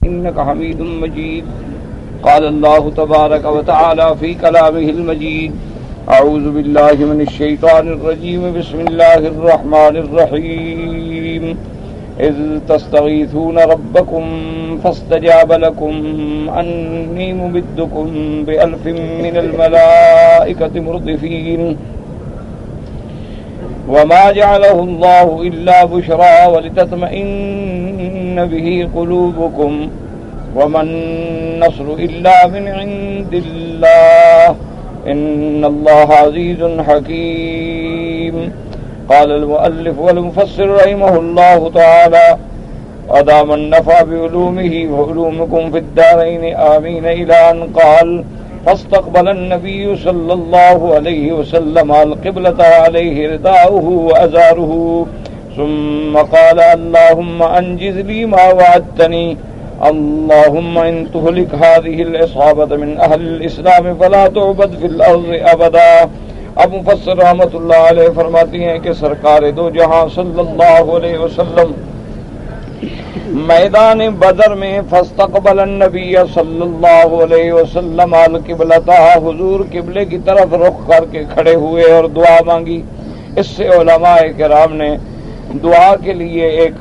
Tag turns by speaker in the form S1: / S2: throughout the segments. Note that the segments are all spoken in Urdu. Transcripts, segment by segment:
S1: إنك حميد مجيد. قال الله تبارك وتعالى في كلامه المجيد: أعوذ بالله من الشيطان الرجيم. بسم الله الرحمن الرحيم. إذ تستغيثون ربكم فاستجاب لكم أني ممدكم بألف من الملائكة مردفين. وما جعله الله إلا بشرى ولتطمئن به قلوبكم وما النصر إلا من عند الله إن الله عزيز حكيم. قال المؤلف والمفسر رحمه الله تعالى: أدام النفع بعلومه وعلومكم في الدارين آمين، إلى أن قال: فاستقبل النبي صلى الله عليه وسلم القبلة عليه رداؤه وأزاره، ثم قال: اللهم أنجز لي ما وعدتني، اللهم إن تهلك هذه العصابة من أهل الإسلام فلا تعبد في الأرض أبدا. اب مفسر رحمۃ اللہ علیہ فرماتی ہیں کہ سرکار دو جہاں صلی اللہ علیہ وسلم میدان بدر میں فاستقبل النبی صلی اللہ علیہ وسلم القبلۃ، حضور قبلے کی طرف رخ کر کے کھڑے ہوئے اور دعا مانگی. اس سے علماء کرام نے دعا کے لیے ایک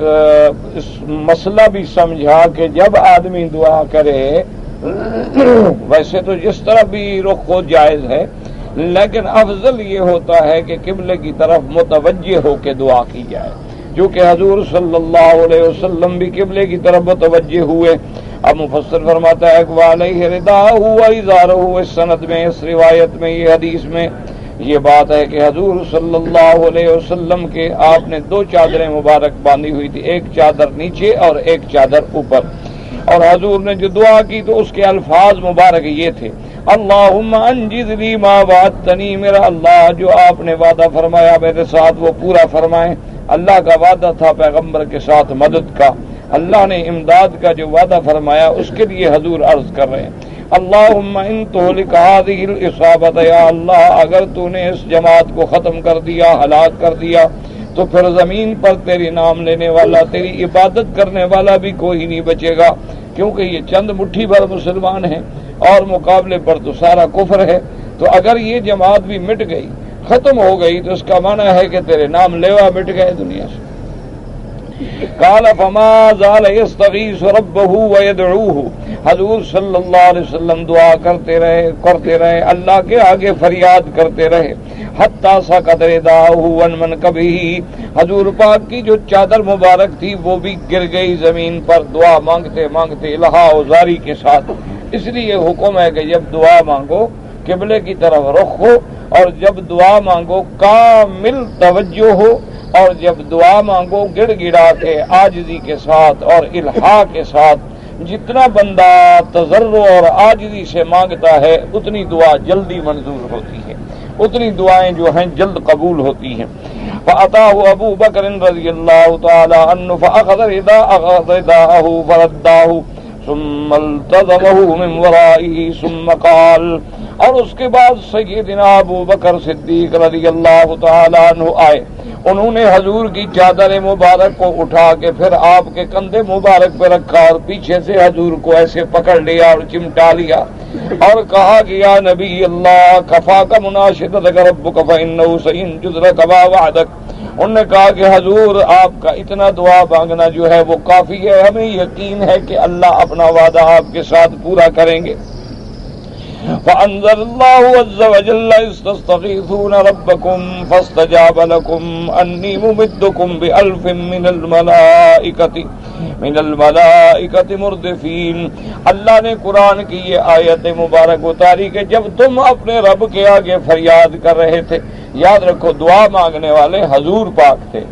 S1: مسئلہ بھی سمجھا کہ جب آدمی دعا کرے ویسے تو جس طرح بھی رخ ہو جائز ہے، لیکن افضل یہ ہوتا ہے کہ قبلے کی طرف متوجہ ہو کے دعا کی جائے، جو کہ حضور صلی اللہ علیہ وسلم بھی قبلے کی طرف متوجہ ہوئے. اب مفسر فرماتا ہے کہ وعلیہ رداءہ و ازارہ، اس سند میں، اس روایت میں، یہ حدیث میں یہ بات ہے کہ حضور صلی اللہ علیہ وسلم کے آپ نے دو چادریں مبارک باندھی ہوئی تھی، ایک چادر نیچے اور ایک چادر اوپر. اور حضور نے جو دعا کی تو اس کے الفاظ مبارک یہ تھے: اللہم انجز لی ما وعدتنی، میرا اللہ جو آپ نے وعدہ فرمایا میرے ساتھ وہ پورا فرمائیں. اللہ کا وعدہ تھا پیغمبر کے ساتھ مدد کا، اللہ نے امداد کا جو وعدہ فرمایا اس کے لیے حضور عرض کر رہے ہیں: اللہم ان تہلک ہذہ العصابۃ، یا اللہ اگر تو نے اس جماعت کو ختم کر دیا، ہلاک کر دیا، تو پھر زمین پر تیری نام لینے والا، تیری عبادت کرنے والا بھی کوئی نہیں بچے گا، کیونکہ یہ چند مٹھی بھر مسلمان ہیں اور مقابلے پر تو سارا کفر ہے. تو اگر یہ جماعت بھی مٹ گئی، ختم ہو گئی، تو اس کا معنی ہے کہ تیرے نام لیوا مٹ گئے دنیا سے. قال فما زال يستغيث ربه ويدعوه، حضور صلی اللہ علیہ وسلم دعا کرتے رہے اللہ کے آگے فریاد کرتے رہے. حتی سقط رداؤه عن منکبه، حضور پاک کی جو چادر مبارک تھی وہ بھی گر گئی زمین پر، دعا مانگتے مانگتے الہا وزاری کے ساتھ. اس لیے حکم ہے کہ جب دعا مانگو قبلے کی طرف رخ ہو، اور جب دعا مانگو کامل توجہ ہو، اور جب دعا مانگو گڑ گڑا کے عاجزی کے ساتھ اور الہا کے ساتھ. جتنا بندہ تضرع اور عاجزی سے مانگتا ہے اتنی دعا جلدی منظور ہوتی ہے، اتنی دعائیں جو ہیں جلد قبول ہوتی ہیں. فأتاه ابو بکر رضی اللہ تعالی عنہ فأخذ رداءه فرداه ثم التزمه من ورائه ثم قال، اور اس کے بعد سیدنا ابو بکر صدیق رضی اللہ تعالی عنہ آئے، انہوں نے حضور کی چادر مبارک کو اٹھا کے پھر آپ کے کندھے مبارک پہ رکھا اور پیچھے سے حضور کو ایسے پکڑ لیا اور چمٹا لیا اور کہا کہ یا نبی اللہ کفاک مناشدتک ربک فإنہ سینجز لک ما وعدک. انہوں نے کہا کہ حضور آپ کا اتنا دعا مانگنا جو ہے وہ کافی ہے، ہمیں یقین ہے کہ اللہ اپنا وعدہ آپ کے ساتھ پورا کریں گے. فأنزل الله عز وجل استستغيثون ربكم فاستجاب لكم أني ممدكم بألف من الملائكة مردفين. اللہ نے قرآن کی یہ آیت مبارک اتاری کہ جب تم اپنے رب کے آگے فریاد کر رہے تھے، یاد رکھو دعا مانگنے والے حضور پاک تھے،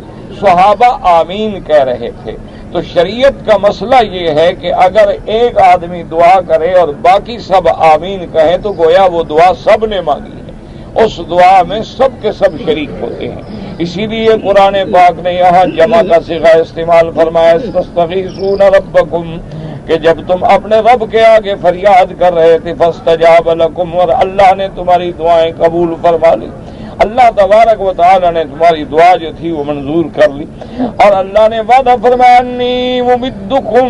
S1: صحابہ آمین کہہ رہے تھے. تو شریعت کا مسئلہ یہ ہے کہ اگر ایک آدمی دعا کرے اور باقی سب آمین کہیں تو گویا وہ دعا سب نے مانگی ہے، اس دعا میں سب کے سب شریک ہوتے ہیں. اسی لیے قرآن پاک نے یہاں جمع کا صیغہ استعمال فرمایا استغیثون ربکم، کہ جب تم اپنے رب کے آگے فریاد کر رہے تھے فاستجاب لکم، اور اللہ نے تمہاری دعائیں قبول فرما لی. اللہ تبارک و تعالی نے تمہاری دعا جو تھی وہ منظور کر لی، اور اللہ نے وعدہ فرمایا انی ممدکم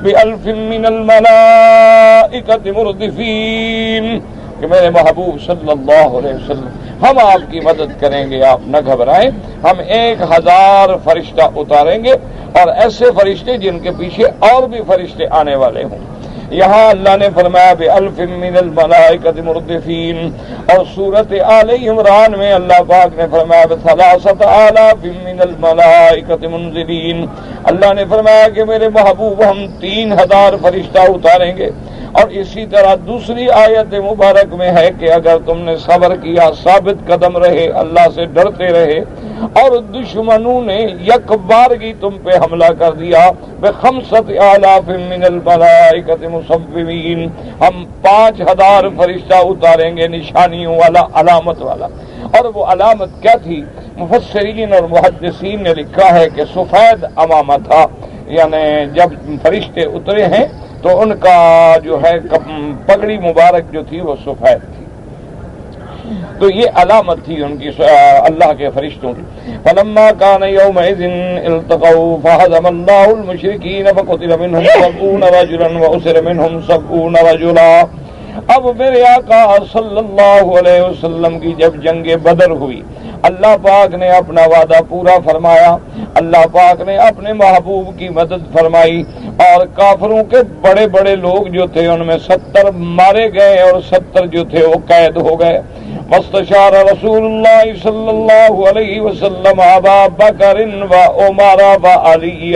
S1: بألف من الملائکۃ مردفین، کہ میرے محبوب صلی اللہ علیہ وسلم ہم آپ کی مدد کریں گے، آپ نہ گھبرائیں، ہم 1000 فرشتہ اتاریں گے، اور ایسے فرشتے جن کے پیچھے اور بھی فرشتے آنے والے ہوں۔ یہاں اللہ نے فرمایا بألف من الملائکۃ مردفین، اور سورۃ آل عمران میں اللہ پاک نے فرمایا بثلاثۃ آلاف من الملائکۃ منزلین، اللہ نے فرمایا کہ میرے محبوب ہم 3000 فرشتہ اتاریں گے۔ اور اسی طرح دوسری آیت مبارک میں ہے کہ اگر تم نے صبر کیا، ثابت قدم رہے، اللہ سے ڈرتے رہے، اور دشمنوں نے یک بارگی تم پہ حملہ کر دیا، بخمسۃ آلاف من الملائکۃ مصومین، ہم 5000 فرشتہ اتاریں گے نشانیوں والا، علامت والا۔ اور وہ علامت کیا تھی؟ مفسرین اور محدثین نے لکھا ہے کہ سفید امامہ تھا، یعنی جب فرشتے اترے ہیں تو ان کا جو ہے پگڑی مبارک جو تھی وہ سفید تھی، تو یہ علامت تھی ان کی اللہ کے فرشتوں کی۔ فلما كان يومئذ التقوا فهزم الله المشركين فقتل منهم 70 رجلا وأسر منهم 70 رجلا۔ اب میرے آقا صلی اللہ علیہ وسلم کی جب جنگ بدر ہوئی، اللہ پاک نے اپنا وعدہ پورا فرمایا، اللہ پاک نے اپنے محبوب کی مدد فرمائی، اور کافروں کے بڑے بڑے لوگ جو تھے ان میں 70 مارے گئے اور 70 جو تھے وہ قید ہو گئے۔ واستشار رسول اللہ صلی اللہ علیہ وسلم ابا بکر و عمر و علی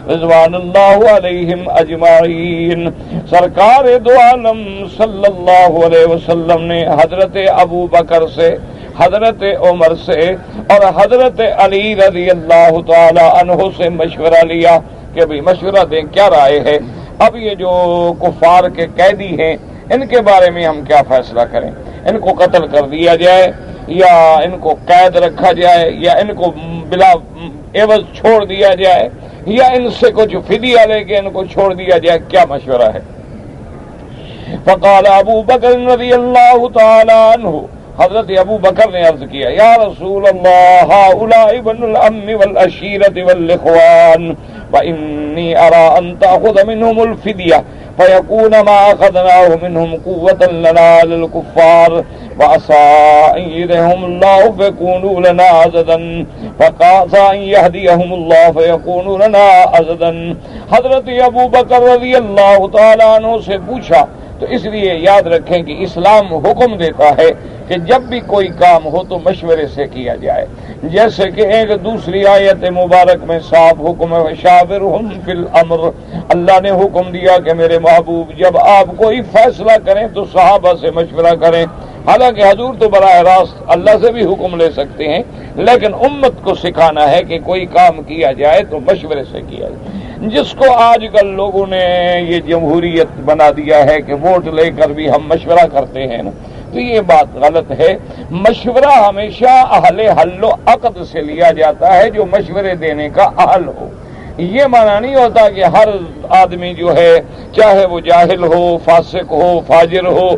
S1: رضوان اللہ علیہم اجمعین، سرکار دو عالم صلی اللہ علیہ وسلم نے حضرت ابو بکر سے، حضرت عمر سے اور حضرت علی رضی اللہ تعالی عنہ سے مشورہ لیا کہ بھئی مشورہ دیں کیا رائے ہے، اب یہ جو کفار کے قیدی ہیں ان کے بارے میں ہم کیا فیصلہ کریں، ان کو قتل کر دیا جائے یا ان کو قید رکھا جائے یا ان کو بلا عوض چھوڑ دیا جائے یا ان سے کچھ فدیہ لے کے ان کو چھوڑ دیا جائے، کیا مشورہ ہے؟ فقال ابو بکر رضی اللہ تعالی عنہ، حضرت ابو بکر نے عرض کیا یا رسول اللہ هؤلاء بنو العم والعشیرة والاخوان وانی ارى ان تأخذ منهم الفدیہ فیکون ما اخذناه منهم قوة لنا للكفار وعسى ان يهديهم الله فيكونوا لنا عضدا فعسى ان يهديهم الله فيكونوا لنا عضدا۔ حضرت ابو بکر رضی اللہ تعالی عنہ سے پوچھا، تو اس لیے یاد رکھیں کہ اسلام حکم دیتا ہے کہ جب بھی کوئی کام ہو تو مشورے سے کیا جائے، جیسے کہ ایک دوسری آیت مبارک میں صاف حکم ہے وشاورہم فی الامر، اللہ نے حکم دیا کہ میرے محبوب جب آپ کوئی فیصلہ کریں تو صحابہ سے مشورہ کریں۔ حالانکہ حضور تو براہ راست اللہ سے بھی حکم لے سکتے ہیں، لیکن امت کو سکھانا ہے کہ کوئی کام کیا جائے تو مشورے سے کیا جائے۔ جس کو آج کل لوگوں نے یہ جمہوریت بنا دیا ہے کہ ووٹ لے کر بھی ہم مشورہ کرتے ہیں نا، تو یہ بات غلط ہے۔ مشورہ ہمیشہ اہل حل و عقد سے لیا جاتا ہے جو مشورے دینے کا اہل ہو۔ یہ معنی نہیں ہوتا کہ ہر آدمی جو ہے چاہے وہ جاہل ہو، فاسق ہو، فاجر ہو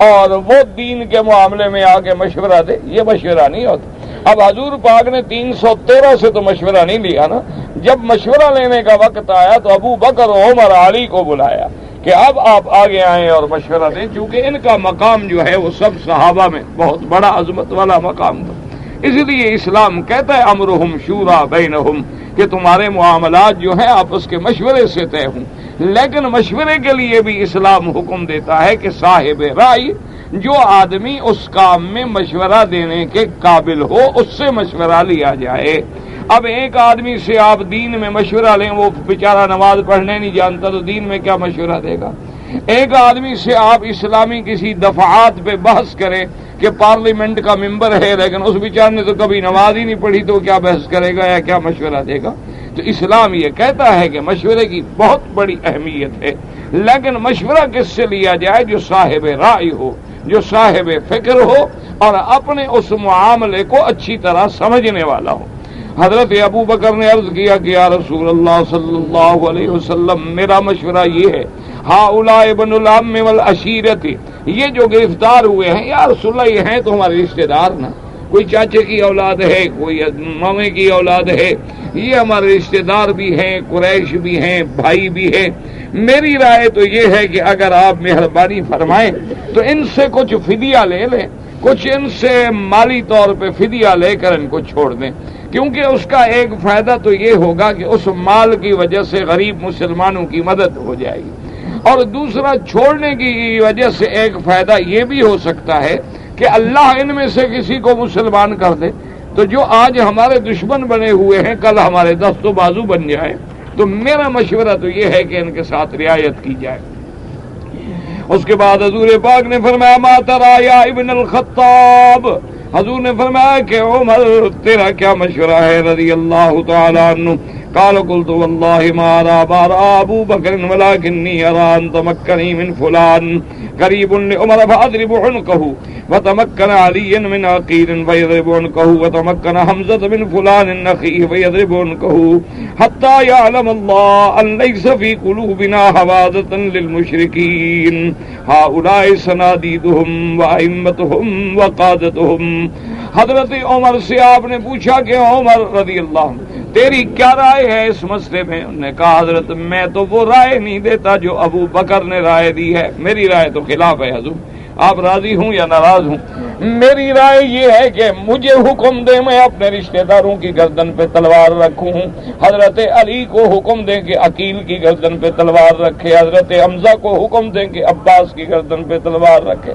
S1: اور وہ دین کے معاملے میں آ کے مشورہ دے، یہ مشورہ نہیں ہوتا۔ اب حضور پاک نے 313 سے تو مشورہ نہیں لیا نا، جب مشورہ لینے کا وقت آیا تو ابو بکر و عمر علی کو بلایا کہ اب آپ آگے آئیں اور مشورہ دیں، چونکہ ان کا مقام جو ہے وہ سب صحابہ میں بہت بڑا عظمت والا مقام تھا۔ اس لیے اسلام کہتا ہے امرہم شورا بینہم، کہ تمہارے معاملات جو ہیں آپس کے مشورے سے طے ہوں، لیکن مشورے کے لیے بھی اسلام حکم دیتا ہے کہ صاحب رائے، جو آدمی اس کام میں مشورہ دینے کے قابل ہو اس سے مشورہ لیا جائے۔ اب ایک آدمی سے آپ دین میں مشورہ لیں، وہ بیچارہ نماز پڑھنے نہیں جانتا تو دین میں کیا مشورہ دے گا؟ ایک آدمی سے آپ اسلامی کسی دفعات پہ بحث کریں کہ پارلیمنٹ کا ممبر ہے لیکن اس بیچارے نے تو کبھی نماز ہی نہیں پڑھی، تو کیا بحث کرے گا یا کیا مشورہ دے گا؟ تو اسلام یہ کہتا ہے کہ مشورے کی بہت بڑی اہمیت ہے، لیکن مشورہ کس سے لیا جائے؟ جو صاحب رائے ہو، جو صاحب فکر ہو اور اپنے اس معاملے کو اچھی طرح سمجھنے والا ہو۔ حضرت ابو بکر نے عرض کیا کہ یا رسول اللہ صلی اللہ علیہ وسلم، میرا مشورہ یہ ہے، ہؤلاء بنو العم والعشیرۃ، یہ جو گرفتار ہوئے ہیں یا رسول اللہ یہ ہیں تو ہمارے رشتہ دار نا، کوئی چاچے کی اولاد ہے، کوئی مامے کی اولاد ہے، یہ ہمارے رشتہ دار بھی ہیں، قریش بھی ہیں، بھائی بھی ہیں۔ میری رائے تو یہ ہے کہ اگر آپ مہربانی فرمائیں تو ان سے کچھ فدیہ لے لیں، کچھ ان سے مالی طور پہ فدیہ لے کر ان کو چھوڑ دیں، کیونکہ اس کا ایک فائدہ تو یہ ہوگا کہ اس مال کی وجہ سے غریب مسلمانوں کی مدد ہو جائے گی، اور دوسرا چھوڑنے کی وجہ سے ایک فائدہ یہ بھی ہو سکتا ہے کہ اللہ ان میں سے کسی کو مسلمان کر دے، تو جو آج ہمارے دشمن بنے ہوئے ہیں کل ہمارے دست و بازو بن جائے۔ تو میرا مشورہ تو یہ ہے کہ ان کے ساتھ رعایت کی جائے۔ اس کے بعد حضور پاک نے فرمایا ما ترى یا ابن الخطاب، حضور نے فرمایا کہ عمر تیرا کیا مشورہ ہے رضی اللہ تعالی عنہ؟ قال قلت والله ما ارى ابو بکر ولكني ارى ان تمكنني من فلان قريب لعمر فاضرب عنقه، وتمكن علي من عقيل فيضرب عنقه، وتمكن حمزة من فلان اخيه فيضرب عنقه، حتى يعلم الله ان ليس في قلوبنا حوادث للمشركين هؤلاء سناديدهم وائمتهم وقادتهم۔ حضرت عمر سے آپ نے پوچھا کہ عمر رضی اللہ عنہ تیری کیا رائے ہے اس مسئلے میں؟ انہوں نے کہا حضرت میں تو وہ رائے نہیں دیتا جو ابو بکر نے رائے دی ہے، میری رائے تو خلاف ہے حضور، آپ راضی ہوں یا ناراض ہوں؟ میری رائے یہ ہے کہ مجھے حکم دے میں اپنے رشتہ داروں کی گردن پہ تلوار رکھوں، حضرت علی کو حکم دیں کہ عقیل کی گردن پہ تلوار رکھے، حضرت حمزہ کو حکم دیں کہ عباس کی گردن پہ تلوار رکھے،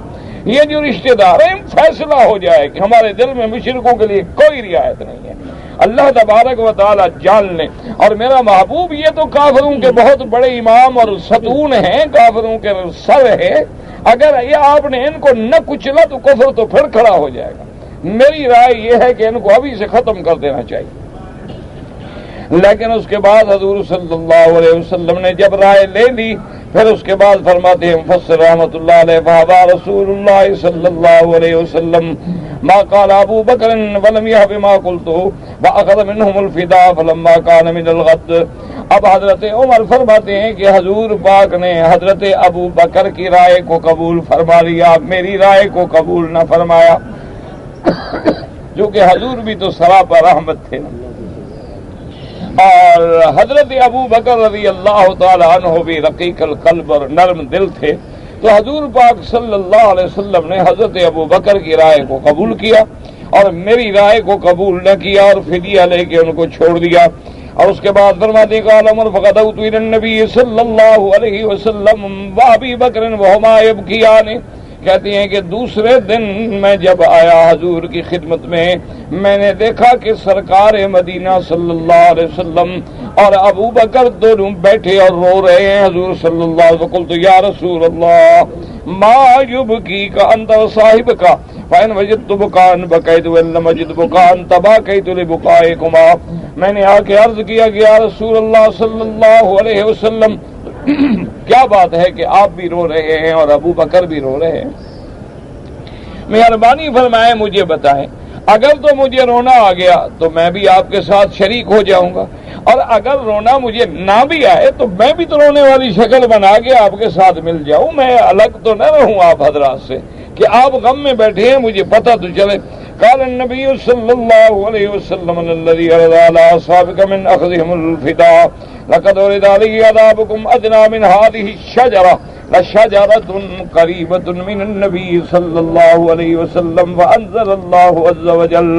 S1: یہ جو رشتہ دار ہیں فیصلہ ہو جائے کہ ہمارے دل میں مشرکوں کے لیے کوئی رعایت نہیں ہے۔ اللہ تبارک و تعالی جان لیں، اور میرا محبوب یہ تو کافروں کے بہت بڑے امام اور ستون ہیں، کافروں کے سر ہیں، اگر یہ آپ نے ان کو نہ کچلا تو کفر تو پھر کھڑا ہو جائے گا۔ میری رائے یہ ہے کہ ان کو ابھی سے ختم کر دینا چاہیے۔ لیکن اس کے بعد حضور صلی اللہ علیہ وسلم نے جب رائے لے لی، پھر اس کے بعد فرماتے ہیں مفسر رحمۃ اللہ علیہ فابا رسول اللہ صلی اللہ علیہ وسلم ما قال ابو بکر ولم يهب ما قلت واخذ منهم الفداء فلما كان من الغد۔ اب حضرت عمر فرماتے ہیں کہ حضور پاک نے حضرت ابو بکر کی رائے کو قبول فرما لیا، میری رائے کو قبول نہ فرمایا، جو کہ حضور بھی تو سراپا رحمت تھے، اور حضرت ابو بکر رضی اللہ تعالی عنہ بھی رقیق القلب اور نرم دل تھے، تو حضور پاک صلی اللہ علیہ وسلم نے حضرت ابو بکر کی رائے کو قبول کیا اور میری رائے کو قبول نہ کیا اور فدیہ لے کے ان کو چھوڑ دیا۔ اور اس کے بعد فرماتے ہیں قال عمر فغدوت الى النبی صلی اللہ علیہ وسلم وابی بکر وہما یبکیان، کہتی ہیں کہ دوسرے دن میں جب آیا حضور کی خدمت میں نے دیکھا کہ سرکار مدینہ صلی اللہ علیہ وسلم اور ابو بکر دونوں بیٹھے اور رو رہے ہیں۔ حضور صلی اللہ علیہ وسلم قلت یا رسول اللہ ما یبکیک انت وصاحبک فإن وجدت بکاء بکیت وإن لم اجد بکاء تباکیت لبکائکما۔ میں نے آ کے عرض کیا کہ یا رسول اللہ صلی اللہ علیہ وسلم کیا بات ہے کہ آپ بھی رو رہے ہیں اور ابو بکر بھی رو رہے ہیں؟ مہربانی فرمائے مجھے بتائیں، اگر تو مجھے رونا آ گیا تو میں بھی آپ کے ساتھ شریک ہو جاؤں گا، اور اگر رونا مجھے نہ بھی آئے تو میں بھی تو رونے والی شکل بنا کے آپ کے ساتھ مل جاؤں، میں الگ تو نہ رہوں آپ حضرات سے کہ آپ غم میں بیٹھے ہیں، مجھے پتہ تو چلے۔ قال النبی صلی اللہ علیہ وسلم الذي عرض على اصحابك من اخذهم الفداء لقد ورد عليه عذابكم ادنى من هذه الشجره لشجره قريبه من النبي صلی اللہ علیہ وسلم فانزل الله عز وجل۔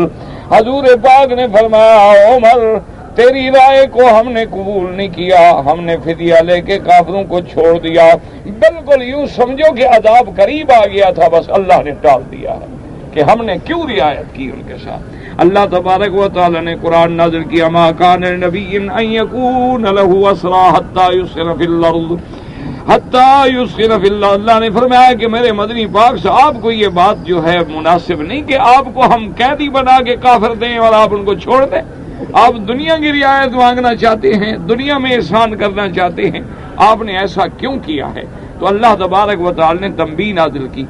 S1: حضور پاک نے فرمایا عمر تیری رائے کو ہم نے قبول نہیں کیا، ہم نے فدیہ لے کے کافروں کو چھوڑ دیا، بالکل یوں سمجھو کہ عذاب قریب آ گیا تھا، بس اللہ نے ٹال دیا ہے کہ ہم نے کیوں رعایت کی ان کے ساتھ۔ اللہ تبارک و تعالی نے قرآن نازل کیا ما کان لنبی ان یکون له اسرى حتى يسخن في الارض حتى يسخن في الارض۔ اللہ نے فرمایا کہ میرے مدنی پاک سے آپ کو یہ بات جو ہے مناسب نہیں کہ آپ کو ہم قیدی بنا کے کافر دیں اور آپ ان کو چھوڑ دیں۔ آپ دنیا کی رعایت مانگنا چاہتے ہیں، دنیا میں احسان کرنا چاہتے ہیں، آپ نے ایسا کیوں کیا ہے؟ تو اللہ تبارک و تعالی نے تنبیہ نازل کی۔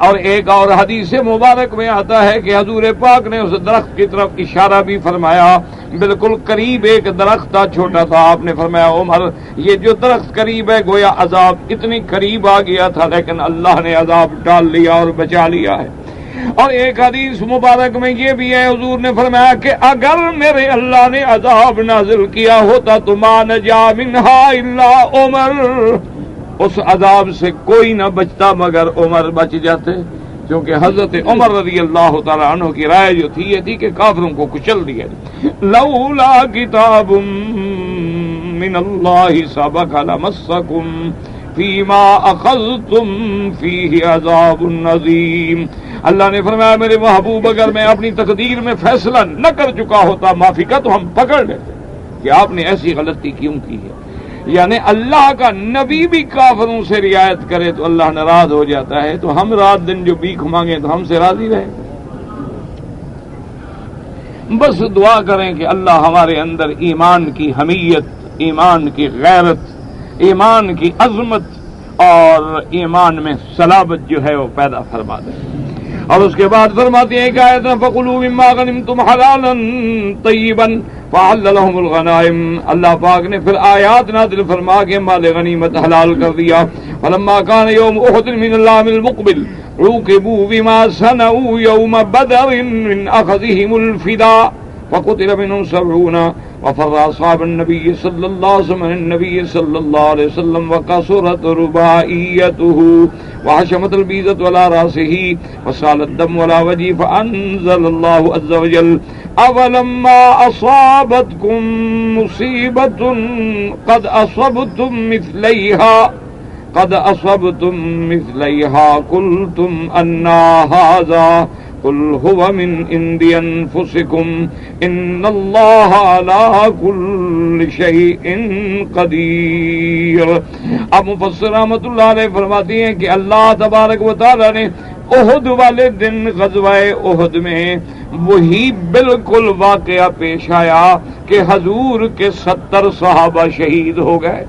S1: اور ایک اور حدیث مبارک میں آتا ہے کہ حضور پاک نے اس درخت کی طرف اشارہ بھی فرمایا، بالکل قریب ایک درخت تھا، چھوٹا تھا، آپ نے فرمایا عمر یہ جو درخت قریب ہے گویا عذاب اتنی قریب آ گیا تھا لیکن اللہ نے عذاب ٹال لیا اور بچا لیا ہے۔ اور ایک حدیث مبارک میں یہ بھی ہے، حضور نے فرمایا کہ اگر میرے اللہ نے عذاب نازل کیا ہوتا تو ما نجا منہا الا عمر، اس عذاب سے کوئی نہ بچتا مگر عمر بچ جاتے، کیونکہ حضرت عمر رضی اللہ تعالی عنہ کی رائے جو تھی یہ تھی کہ کافروں کو کچل دیا جائے۔ لولا کتاب من اللہ سبق لمسکم فیما اخذتم فیہ عذاب عظیم۔ اللہ نے فرمایا میرے محبوب اگر میں اپنی تقدیر میں فیصلہ نہ کر چکا ہوتا معافی کا تو ہم پکڑ لیتے کہ آپ نے ایسی غلطی کیوں کی ہے۔ یعنی اللہ کا نبی بھی کافروں سے رعایت کرے تو اللہ ناراض ہو جاتا ہے، تو ہم رات دن جو بھیک مانگیں تو ہم سے راضی رہے۔ بس دعا کریں کہ اللہ ہمارے اندر ایمان کی حمیت، ایمان کی غیرت، ایمان کی عظمت اور ایمان میں صلابت جو ہے وہ پیدا فرما دے۔ اور اس کے بعد فرماتے ہیں کہ آیت فَقُلُوا مِمَّا غَنِمْتُمْ حَلَالًا طَيِّبًا فَحَلَّ لَهُمُ الْغَنَائِمُ، اللہ پاک نے پھر آیات نازل فرما کے مال غنیمت حلال کر دیا۔ فَلَمَّا كَانَ يَوْمُ أُحُدٍ مِّنَ الْعَامِ الْمُقْبِلِ عُوقِبُوا بِمَا صَنَعُوا يَوْمَ بَدْرٍ مِّنْ أَخْذِهِمُ الْفِدَاءَ وقتل منهم 70 وفر أصحاب النبي صلى الله عليه وسلم النبي صلى الله عليه وسلم وكسرت رباعيته وحشمت البيضة على رأسه وسال الدم على وجهه فأنزل الله عز وجل أولما أصابتكم مصيبة قد أصبتم مثليها قلتم أنّ هذا قل هو من عند انفسكم ان اللہ علی کل شیء قدیر۔ اب مفسر رحمۃ اللہ علیہ فرماتی ہیں کہ اللہ تبارک و تعالی نے احد والے دن غزوہ احد میں وہی بالکل واقعہ پیش آیا کہ حضور کے 70 صحابہ شہید ہو گئے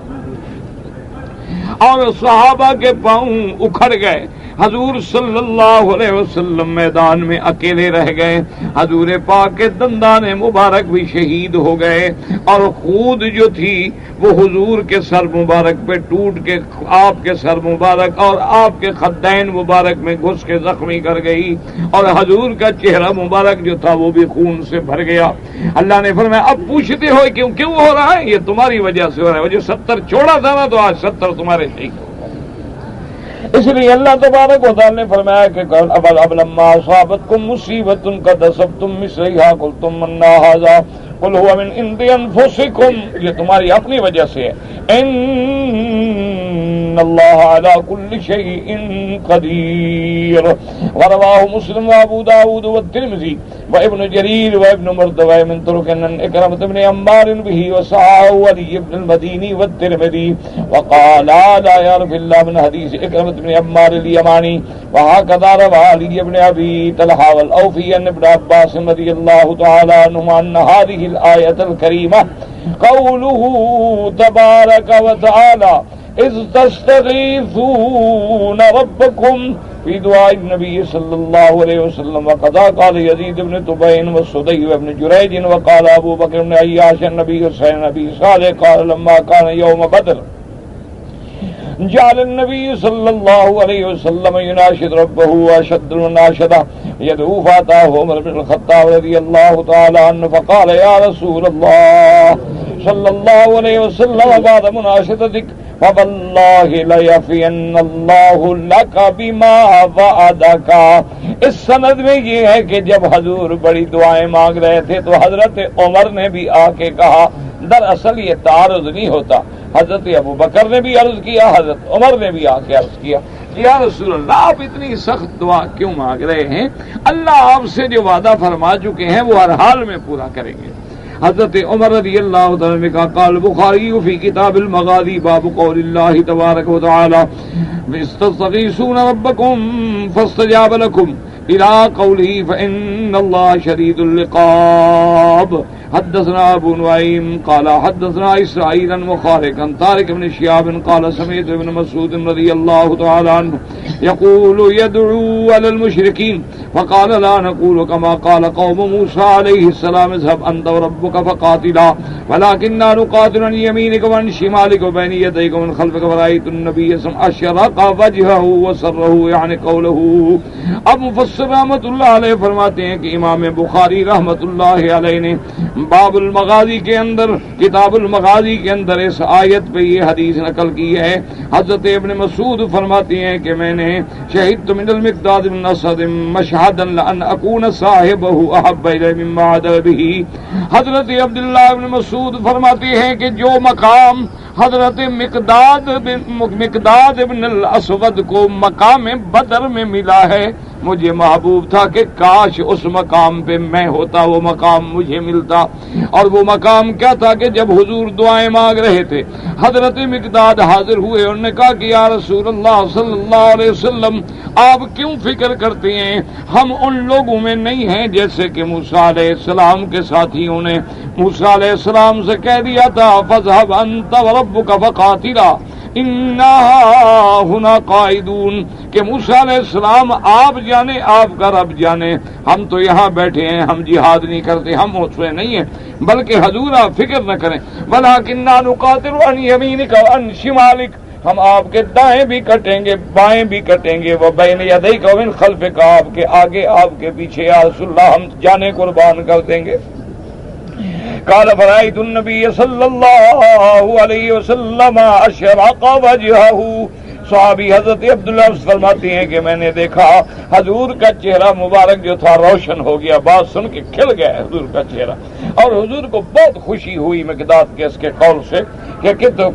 S1: اور صحابہ کے پاؤں اکھڑ گئے، حضور صلی اللہ علیہ وسلم میدان میں اکیلے رہ گئے، حضور پاک کے دندان مبارک بھی شہید ہو گئے اور خود جو تھی وہ حضور کے سر مبارک پہ ٹوٹ کے آپ کے سر مبارک اور آپ کے خدین مبارک میں گھس کے زخمی کر گئی اور حضور کا چہرہ مبارک جو تھا وہ بھی خون سے بھر گیا۔ اللہ نے فرمایا اب پوچھتے ہو کیوں ہو رہا ہے؟ یہ تمہاری وجہ سے ہو رہا ہے، وہ جو 70 چھوڑا تھا نا تو آج 70 تمہارے شہید ہو گئے۔ اس لیے اللہ تبارک و تعالی نے فرمایا کہ اب لما اصابتکم مصیبۃ قد اصبتم مثلھا قلتم ان ھذا قل هو من عند انفسکم، یہ تمہاری اپنی وجہ سے ہے، ان اللہ علی کل شیء قدیر۔ ورواه مسلم وابو داود والترمذی وابن جریر وابن مردوہ من طرق اکرمۃ بن عمار به وصححه علی بن المدینی والترمذی وقال لا يعرف الا من حدیث اکرمۃ بن عمار الیمانی وهكذا روى علی بن ابی طلحہ والاوفی عن ابن عباس رضی اللہ تعالی عنہما ان هذه الآیۃ الکریمہ قوله تبارک وتعالی اذ تستغیثون ربکم فی دعاء النبی صلی اللہ علیہ وسلم وقضا قال یزید بن طبین والسدی وابن جریج وقال ابو بکر بن عیاش النبی حسین نبی صالح قال لما كان یوم بدر جعل النبی صلی اللہ علیہ وسلم یناشد ربه واشد المناشدہ یدعو فاتاه عمر بن الخطاب رضی اللہ تعالی عنہ فقال یا رسول اللہ صلی اللہ علیہ وسلم بعد مناشدتک فواللہ لیفین اللہ لک بما وعدک۔ اس سند میں یہ ہے کہ جب حضور بڑی دعائیں مانگ رہے تھے تو حضرت عمر نے بھی آ کے کہا، دراصل یہ تعارض نہیں ہوتا، حضرت ابو بکر نے بھی عرض کیا، حضرت عمر نے بھی آ کے عرض کیا یا رسول اللہ آپ اتنی سخت دعا کیوں مانگ رہے ہیں؟ اللہ آپ سے جو وعدہ فرما چکے ہیں وہ ہر حال میں پورا کریں گے۔ حضرت عمر رضی اللہ تعالی نے کہا قال البخاری فی کتاب المغازی باب قول اللہ تبارک و تعالی استغیثون ربکم فاستجاب لکم الى قوله فان اللہ شدید العقاب۔ حدثنا ابو نعیم قال حدثنا اسرائیل عن مخارق عن طارق بن شهاب قال سمعت ابن مسعود رضی اللہ تعالی عنہ يقول يدعو على المشركين فقال لا نقول كما قال قوم موسى عليه السلام اذهب أنت وربك فقاتلا ولكننا نقاتل عن يمينك وعن شمالك وبين يديك ومن خلفك ورأيت النبي صلى الله عليه وسلم أشرق وجهه وسره يعني قوله. اب مفسر رحمت اللہ علیہ فرماتے ہیں کہ امام بخاری رحمت اللہ علیہ نے باب المغازی کے اندر کتاب المغازی کے اندر اس آیت پہ یہ حدیث نقل کی ہے. حضرت ابن مسعود فرماتے ہیں کہ میں نے شہدت من المقداد بن اسد مشهدا لان اكون صاحبه احب الی مما عدل به. حضرت عبداللہ ابن مسعود فرماتے ہیں کہ جو مقام حضرت مقداد ابن الاسود کو مقام بدر میں ملا ہے مجھے محبوب تھا کہ کاش اس مقام پہ میں ہوتا، وہ مقام مجھے ملتا. اور وہ مقام کیا تھا کہ جب حضور دعائیں مانگ رہے تھے حضرت مقداد حاضر ہوئے، انہوں نے کہا کہ یا رسول اللہ صلی اللہ علیہ وسلم آپ کیوں فکر کرتے ہیں؟ ہم ان لوگوں میں نہیں ہیں جیسے کہ موسیٰ علیہ السلام کے ساتھیوں نے موسیٰ علیہ السلام سے کہہ دیا تھا فاذهب انت وربك فقاتلا انا هنا قاعدون، کہ موسیٰ علیہ السلام آپ جانے آپ کا رب جانے، ہم تو یہاں بیٹھے ہیں، ہم جہاد نہیں کرتے، ہم اس میں نہیں ہیں. بلکہ حضور آپ فکر نہ کریں ولکننا نقاتل عن یمینک وعن شمالک، ہم آپ کے دائیں بھی کٹیں گے بائیں بھی کٹیں گے، وہ بین یدیک ومن خلفک، آپ کے آگے آپ کے پیچھے یا رسول اللہ ہم جانے قربان کر دیں گے. قال فرأيت النبي صلى الله عليه وسلم أشرق وجهه. صحابی حضرت عبداللہ فرماتے ہیں کہ میں نے دیکھا حضور کا چہرہ مبارک جو تھا روشن ہو گیا، بات سن کے کھل گیا حضور کا چہرہ، اور حضور کو بہت خوشی ہوئی مقداد کے اس کے قول سے کہ تو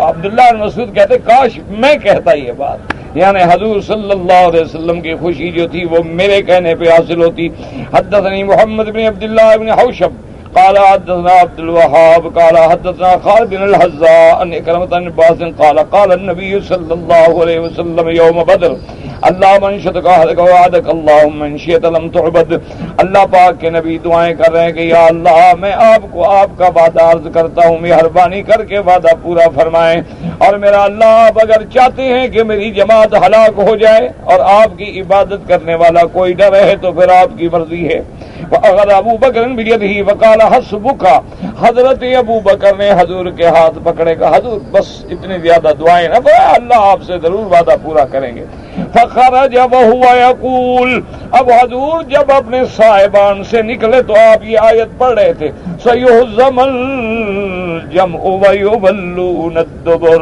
S1: عبداللہ بن مسعود کہتے کاش میں کہتا یہ بات، یعنی حضور صلی اللہ علیہ وسلم کی خوشی جو تھی وہ میرے کہنے پہ حاصل ہوتی. حدثني محمد بن عبداللہ بن حوشب قال حدثنا عبد الوهاب قال حدثنا خالد بن الحذاء عن إكرمة بن عباس قال قال النبي صلى الله عليه وسلم يوم بدر اللهم ان شئت عهدك ووعدك اللهم ان شئت لم تعبد. اللہ پاک کے نبی دعائیں کر رہے ہیں کہ یا اللہ میں آپ کو آپ کا وعدہ عرض کرتا ہوں، مہربانی کر کے وعدہ پورا فرمائیں، اور میرا اللہ آپ اگر چاہتے ہیں کہ میری جماعت ہلاک ہو جائے اور آپ کی عبادت کرنے والا کوئی نہ رہے تو پھر آپ کی مرضی ہے. اگر ابو بکر بیدہ وقال حسبک، حضرت ابو بکر نے حضور کے ہاتھ پکڑے گا حضور بس اتنی زیادہ دعائیں نہ پڑھیں، اللہ آپ سے ضرور وعدہ پورا کریں گے. فخرج وهو يقول، اب حضور جب اپنے صاحبان سے نکلے تو آپ یہ آیت پڑھ رہے تھے سيهزم الجمع ويولون الدبر.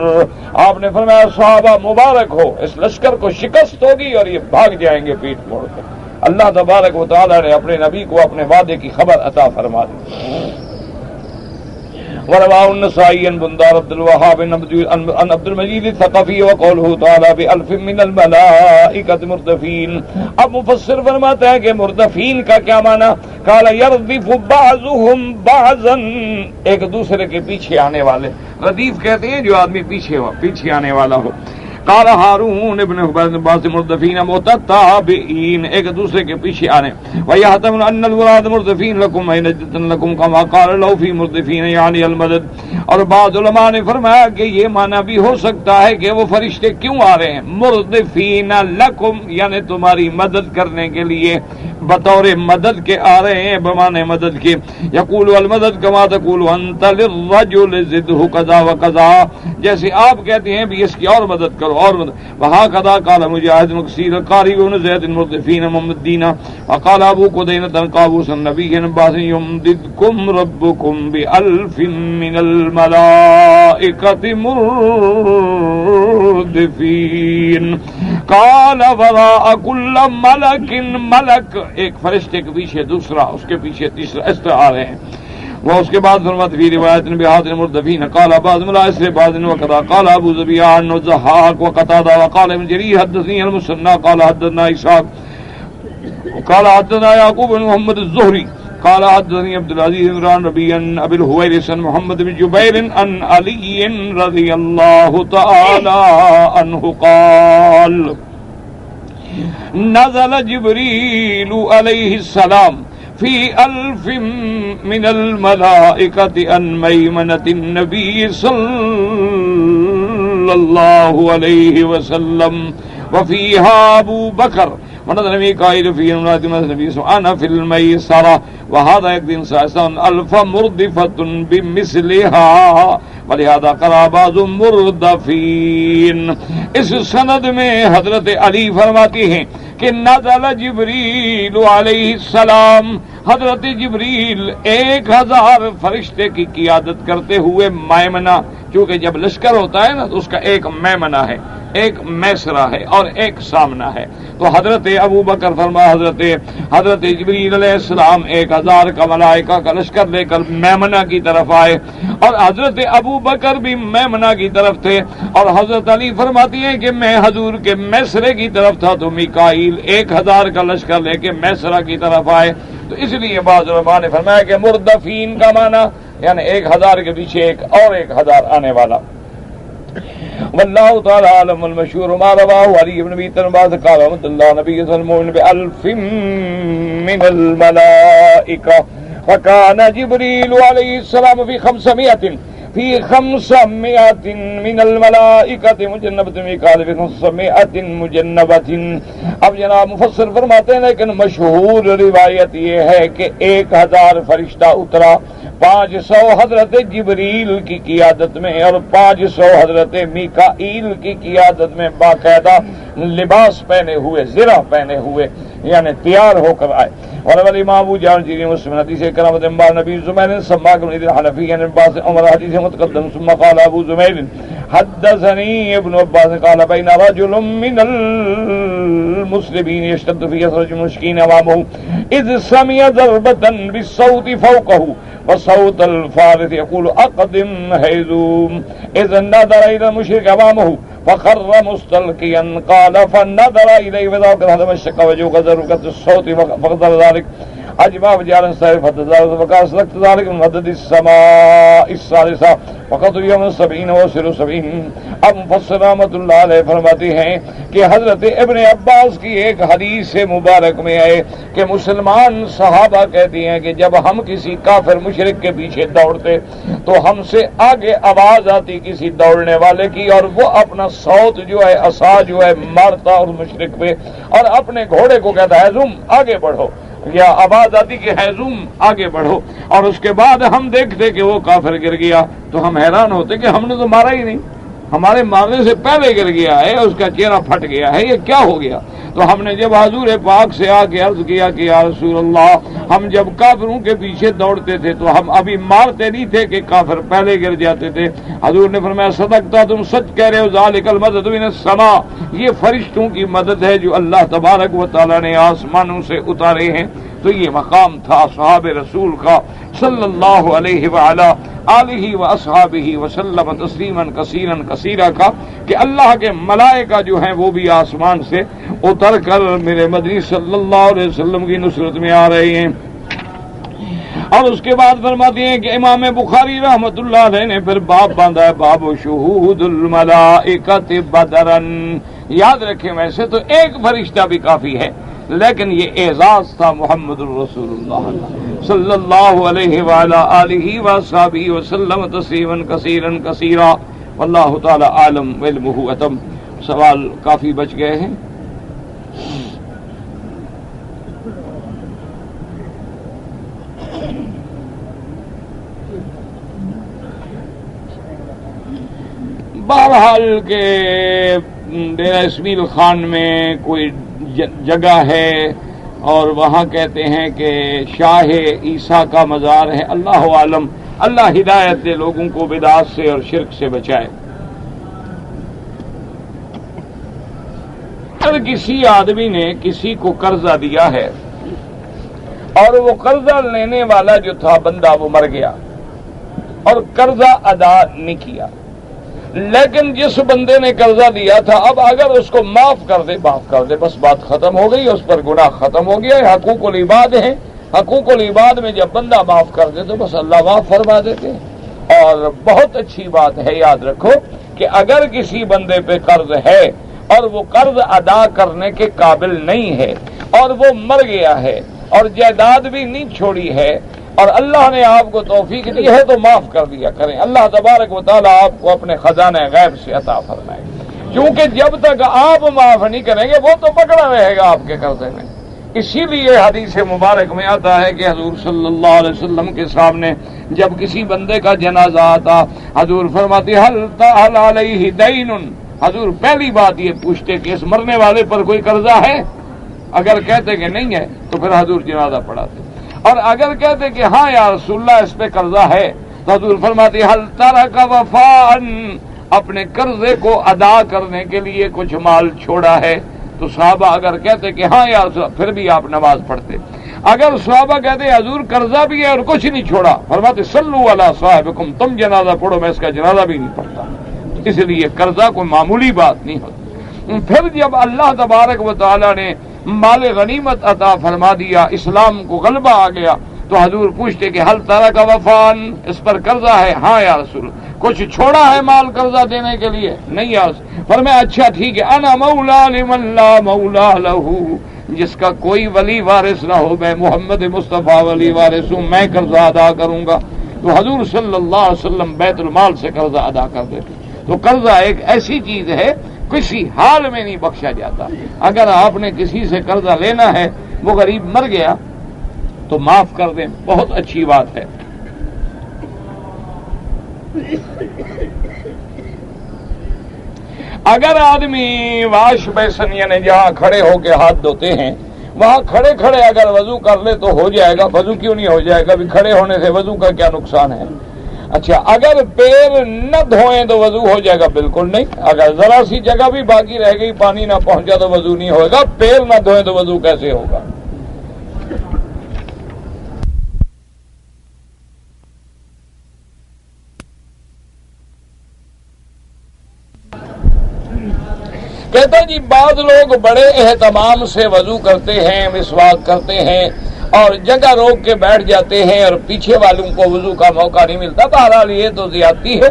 S1: آپ نے فرمایا صحابہ مبارک ہو، اس لشکر کو شکست ہوگی اور یہ بھاگ جائیں گے پیٹ موڑ کر. اللہ تبارک و تعالی نے اپنے نبی کو اپنے وعدے کی خبر عطا فرما دی. ورواه النسائي عن بندار عبد الوهاب عن عبد المجيد الثقفي وقوله تعالى بألف من الملائكة مردفين. اب مفسر فرماتا ہے کہ مردفین کا کیا معنی؟ قال يردف بعضهم بعضا، ایک دوسرے کے پیچھے آنے والے، ردیف کہتے ہیں جو آدمی پیچھے آنے والا ہو. قال ہارون ابن عباس مردفین متتابعین، ایک دوسرے کے پیچھے آنے. ويحتمل ان المراد مردفین لكم عینۃ لكم كما قال له في مردفین یعنی المدد. اور بعض علماء نے فرمایا کہ یہ معنی بھی ہو سکتا ہے کہ وہ فرشتے کیوں آ رہے ہیں مردفین لکم، یعنی تمہاری مدد کرنے کے لیے، بطور مدد کے آ رہے ہیں بمانے مدد کے. یقول المدد کما تقول انت للرجل زده كذا وكذا، جیسے آپ کہتے ہیں بھی اس کی اور مدد کرو اور مدد. وہاں قضا قال مجاہد مکثیر قاری بن زید مردفین محمدین. وقال ابو قدینہ قابوس النبی عباس یمددکم ربکم بألف من الملائکة مردفین. قال وراء كل ملک ملک، ایک فرشتے کے پیچھے دوسرا، اس کے پیچھے تیسرا، اس طرح آ رہے ہیں. وہ اس کے بعد فرماتے فی روایت بہاد مردفین قال بعض ملائسر بعض وقضا قال ابو زبیان وزحاق وقتادہ وقال ابن جریر حدثنی المثنى قال حدثنا اسحاق قال حدثنا یعقوب بن محمد الزہری قال حدثني عبد العزيز بن ربيع عن ابي الهويرث عن محمد بن جبير عن علي رضي الله تعالى عنه قال نزل جبريل عليه السلام في 1000 من الملائكة عن ميمنة النبي صلى الله عليه وسلم وفيها أبو بكر ونزل ميكائيل في امرأة النبي صلى الله عليه وسلم أنا في الميسرة وهذا يقدم ساسا ألف مردفة بمثلها ولهذا قرأ بعض مردفين. اس سند میں حضرت علی فرماتی ہیں کہ نزل جبریل علیہ السلام، حضرت جبریل 1000 فرشتے کی قیادت کرتے ہوئے میمنہ، چونکہ جب لشکر ہوتا ہے نا تو اس کا ایک میمنہ ہے، ایک میسرہ ہے اور ایک سامنہ ہے. تو حضرت ابو بکر فرما حضرت جبریل علیہ السلام 1000 کا ملائکہ کا لشکر لے کر میمنہ کی طرف آئے اور حضرت ابو بکر بھی میمنہ کی طرف تھے، اور حضرت علی فرماتی ہیں کہ میں حضور کے میسرے کی طرف تھا تو میکائیل 1000 کا لشکر لے کے میسرہ کی طرف آئے. تو اس لیے بعض علماء نے فرمایا کہ مردفین کا معنی یعنی 1000 کے پیچھے ایک اور 1000 آنے والا. والله تعالى عالم المشهور ما رواه علي بن ابي طلحه قال رحمة الله نبي صلى الله عليه وسلم بألف من الملائكة فكان جبريل عليه السلام في 500 من الملائكة مجنبة ميكائيل في 500 مجنبة. اب جناب مفسر فرماتے ہیں لیکن مشہور روایت یہ ہے کہ 1000 فرشتہ اترا، 500 حضرت جبریل کی قیادت میں اور 500 حضرت میکائیل کی قیادت میں باقاعدہ لباس پہنے ہوئے، زرہ پہنے ہوئے، یعنی تیار ہو کر آئے. اور امام ابو جعفر جی مسلم حدیث کرامت انبار نبی زمیر سماک بن الحنفی عن عباس عمر حدیث متقدم ثم قال ابو زمیر حدثني ابن عباس قال بين رجل من المسلمين يشتد في يسرج المشكين امامه اذ سمع ضربة بالصوت فوقه وصوت الفارس يقول اقدم هيزوم اذ نظر الى المشرك امامه فخر مستلقيا قال فنظر اليه وذاك هذا الشق وجهه ضربة الصوت فقدر ذلك اجمع بجعل صرف ذلك وقال سلكت ذلك من مدد السماء الثالثة وقت يوم 70 وسر 70. اب مفسر رحمۃ اللہ علیہ فرماتے ہیں کہ حضرت ابن عباس کی ایک حدیث مبارک میں ہے کہ مسلمان صحابہ کہتی ہیں کہ جب ہم کسی کافر مشرک کے پیچھے دوڑتے تو ہم سے آگے آواز آتی کسی دوڑنے والے کی اور وہ اپنا صوت جو ہے عصا جو ہے مارتا اور مشرک پہ اور اپنے گھوڑے کو کہتا ہے زم آگے بڑھو، یا آواز آتی کہ ہیزوم آگے بڑھو، اور اس کے بعد ہم دیکھتے کہ وہ کافر گر گیا تو ہم حیران ہوتے کہ ہم نے تو مارا ہی نہیں، ہمارے مارنے سے پہلے گر گیا ہے، اس کا چہرہ پھٹ گیا ہے، یہ کیا ہو گیا؟ تو ہم نے جب حضور پاک سے آ کے عرض کیا کہ یا رسول اللہ، ہم جب کافروں کے پیچھے دوڑتے تھے تو ہم ابھی مارتے نہیں تھے کہ کافر پہلے گر جاتے تھے. حضور نے فرمایا صدقتا، تم سچ کہہ رہے ہو، ذالک المدد من السماء، یہ فرشتوں کی مدد ہے جو اللہ تبارک و تعالی نے آسمانوں سے اتارے ہیں. تو یہ مقام تھا اصحاب رسول کا صلی اللہ علیہ وعلا آلہ و اصحابہ وسلم تسلیما کثیرا کثیرا کا کہ اللہ کے ملائکہ جو ہیں وہ بھی آسمان سے اتر کر میرے مدنی صلی اللہ علیہ وسلم کی نصرت میں آ رہے ہیں. اور اس کے بعد فرماتے ہیں کہ امام بخاری رحمۃ اللہ علیہ نے پھر باب باندھا ہے باب شہود الملائکۃ بدرن. یاد رکھیں ویسے تو ایک فرشتہ بھی کافی ہے لیکن یہ اعزاز تھا محمد الرسول اللہ صلی اللہ علیہ وعلا آلہ وصحبہ وسلم تسلیما کثیرا کثیرا. واللہ تعالی عالم علمہ اتم. سوال کافی بچ گئے ہیں. بہرحال کے ڈیرہ اسمیل خان میں کوئی جگہ ہے اور وہاں کہتے ہیں کہ شاہ عیسیٰ کا مزار ہے. اللہ عالم، اللہ ہدایت دے لوگوں کو بدعات سے اور شرک سے بچائے. اگر کسی آدمی نے کسی کو قرضہ دیا ہے اور وہ قرضہ لینے والا جو تھا بندہ وہ مر گیا اور قرضہ ادا نہیں کیا، لیکن جس بندے نے قرضہ دیا تھا اب اگر اس کو معاف کر دے بس بات ختم ہو گئی، اس پر گناہ ختم ہو گیا. حقوق العباد ہیں، حقوق العباد میں جب بندہ معاف کر دے تو بس اللہ معاف فرما دیتے. اور بہت اچھی بات ہے، یاد رکھو کہ اگر کسی بندے پہ قرض ہے اور وہ قرض ادا کرنے کے قابل نہیں ہے اور وہ مر گیا ہے اور جائیداد بھی نہیں چھوڑی ہے اور اللہ نے آپ کو توفیق دی ہے تو معاف کر دیا کریں. اللہ تبارک و تعالیٰ آپ کو اپنے خزانہ غیب سے عطا فرمائے. کیونکہ جب تک آپ معاف نہیں کریں گے وہ تو پکڑا رہے گا آپ کے قرضے میں۔ اسی لیے حدیث مبارک میں آتا ہے کہ حضور صلی اللہ علیہ وسلم کے سامنے جب کسی بندے کا جنازہ آتا، حضور فرماتے حل علیہ دین، حضور پہلی بات یہ پوچھتے کہ اس مرنے والے پر کوئی قرضہ ہے؟ اگر کہتے کہ نہیں ہے تو پھر حضور جنازہ پڑھاتے، اور اگر کہتے کہ ہاں یا رسول اللہ اس پہ قرضہ ہے تو حضور فرماتے حل ترک وفاء، اپنے قرضے کو ادا کرنے کے لیے کچھ مال چھوڑا ہے؟ تو صحابہ اگر کہتے کہ ہاں یا رسول اللہ، پھر بھی آپ نماز پڑھتے۔ اگر صحابہ کہتے حضور قرضہ بھی ہے اور کچھ نہیں چھوڑا، فرماتے صلو علی صاحبکم، تم جنازہ پڑھو، میں اس کا جنازہ بھی نہیں پڑھتا۔ اس لیے قرضہ کوئی معمولی بات نہیں ہوتی۔ پھر جب اللہ تبارک و تعالی نے مال غنیمت عطا فرما دیا، اسلام کو غلبہ آ گیا، تو حضور پوچھتے کہ حل ترک وفان، اس پر قرضہ ہے؟ ہاں یا رسول، کچھ چھوڑا ہے مال قرضہ دینے کے لیے؟ نہیں یا رسول۔ فرمایا اچھا ٹھیک ہے، انا مولا لمن لا مولا لہ، جس کا کوئی ولی وارث نہ ہو، میں محمد مصطفیٰ ولی وارث ہوں، میں قرضہ ادا کروں گا۔ تو حضور صلی اللہ علیہ وسلم بیت المال سے قرضہ ادا کر دیتے۔ تو قرضہ ایک ایسی چیز ہے کسی حال میں نہیں بخشا جاتا۔ اگر آپ نے کسی سے قرضہ لینا ہے، وہ غریب مر گیا تو معاف کر دیں، بہت اچھی بات ہے۔ اگر آدمی واش بیسن یعنی جہاں کھڑے ہو کے ہاتھ دھوتے ہیں وہاں کھڑے کھڑے اگر وضو کر لے تو ہو جائے گا، وضو کیوں نہیں ہو جائے گا؟ بھی کھڑے ہونے سے وضو کا کیا نقصان ہے؟ اچھا، اگر پیر نہ دھوئیں تو وضو ہو جائے گا؟ بالکل نہیں۔ اگر ذرا سی جگہ بھی باقی رہ گئی، پانی نہ پہنچا تو وضو نہیں ہوگا۔ پیر نہ دھوئیں تو وضو کیسے ہوگا؟ کہتا جی بعض لوگ بڑے اہتمام سے وضو کرتے ہیں، مسواک کرتے ہیں اور جگہ روک کے بیٹھ جاتے ہیں اور پیچھے والوں کو وضو کا موقع نہیں ملتا۔ بہرحال یہ تو زیادتی ہے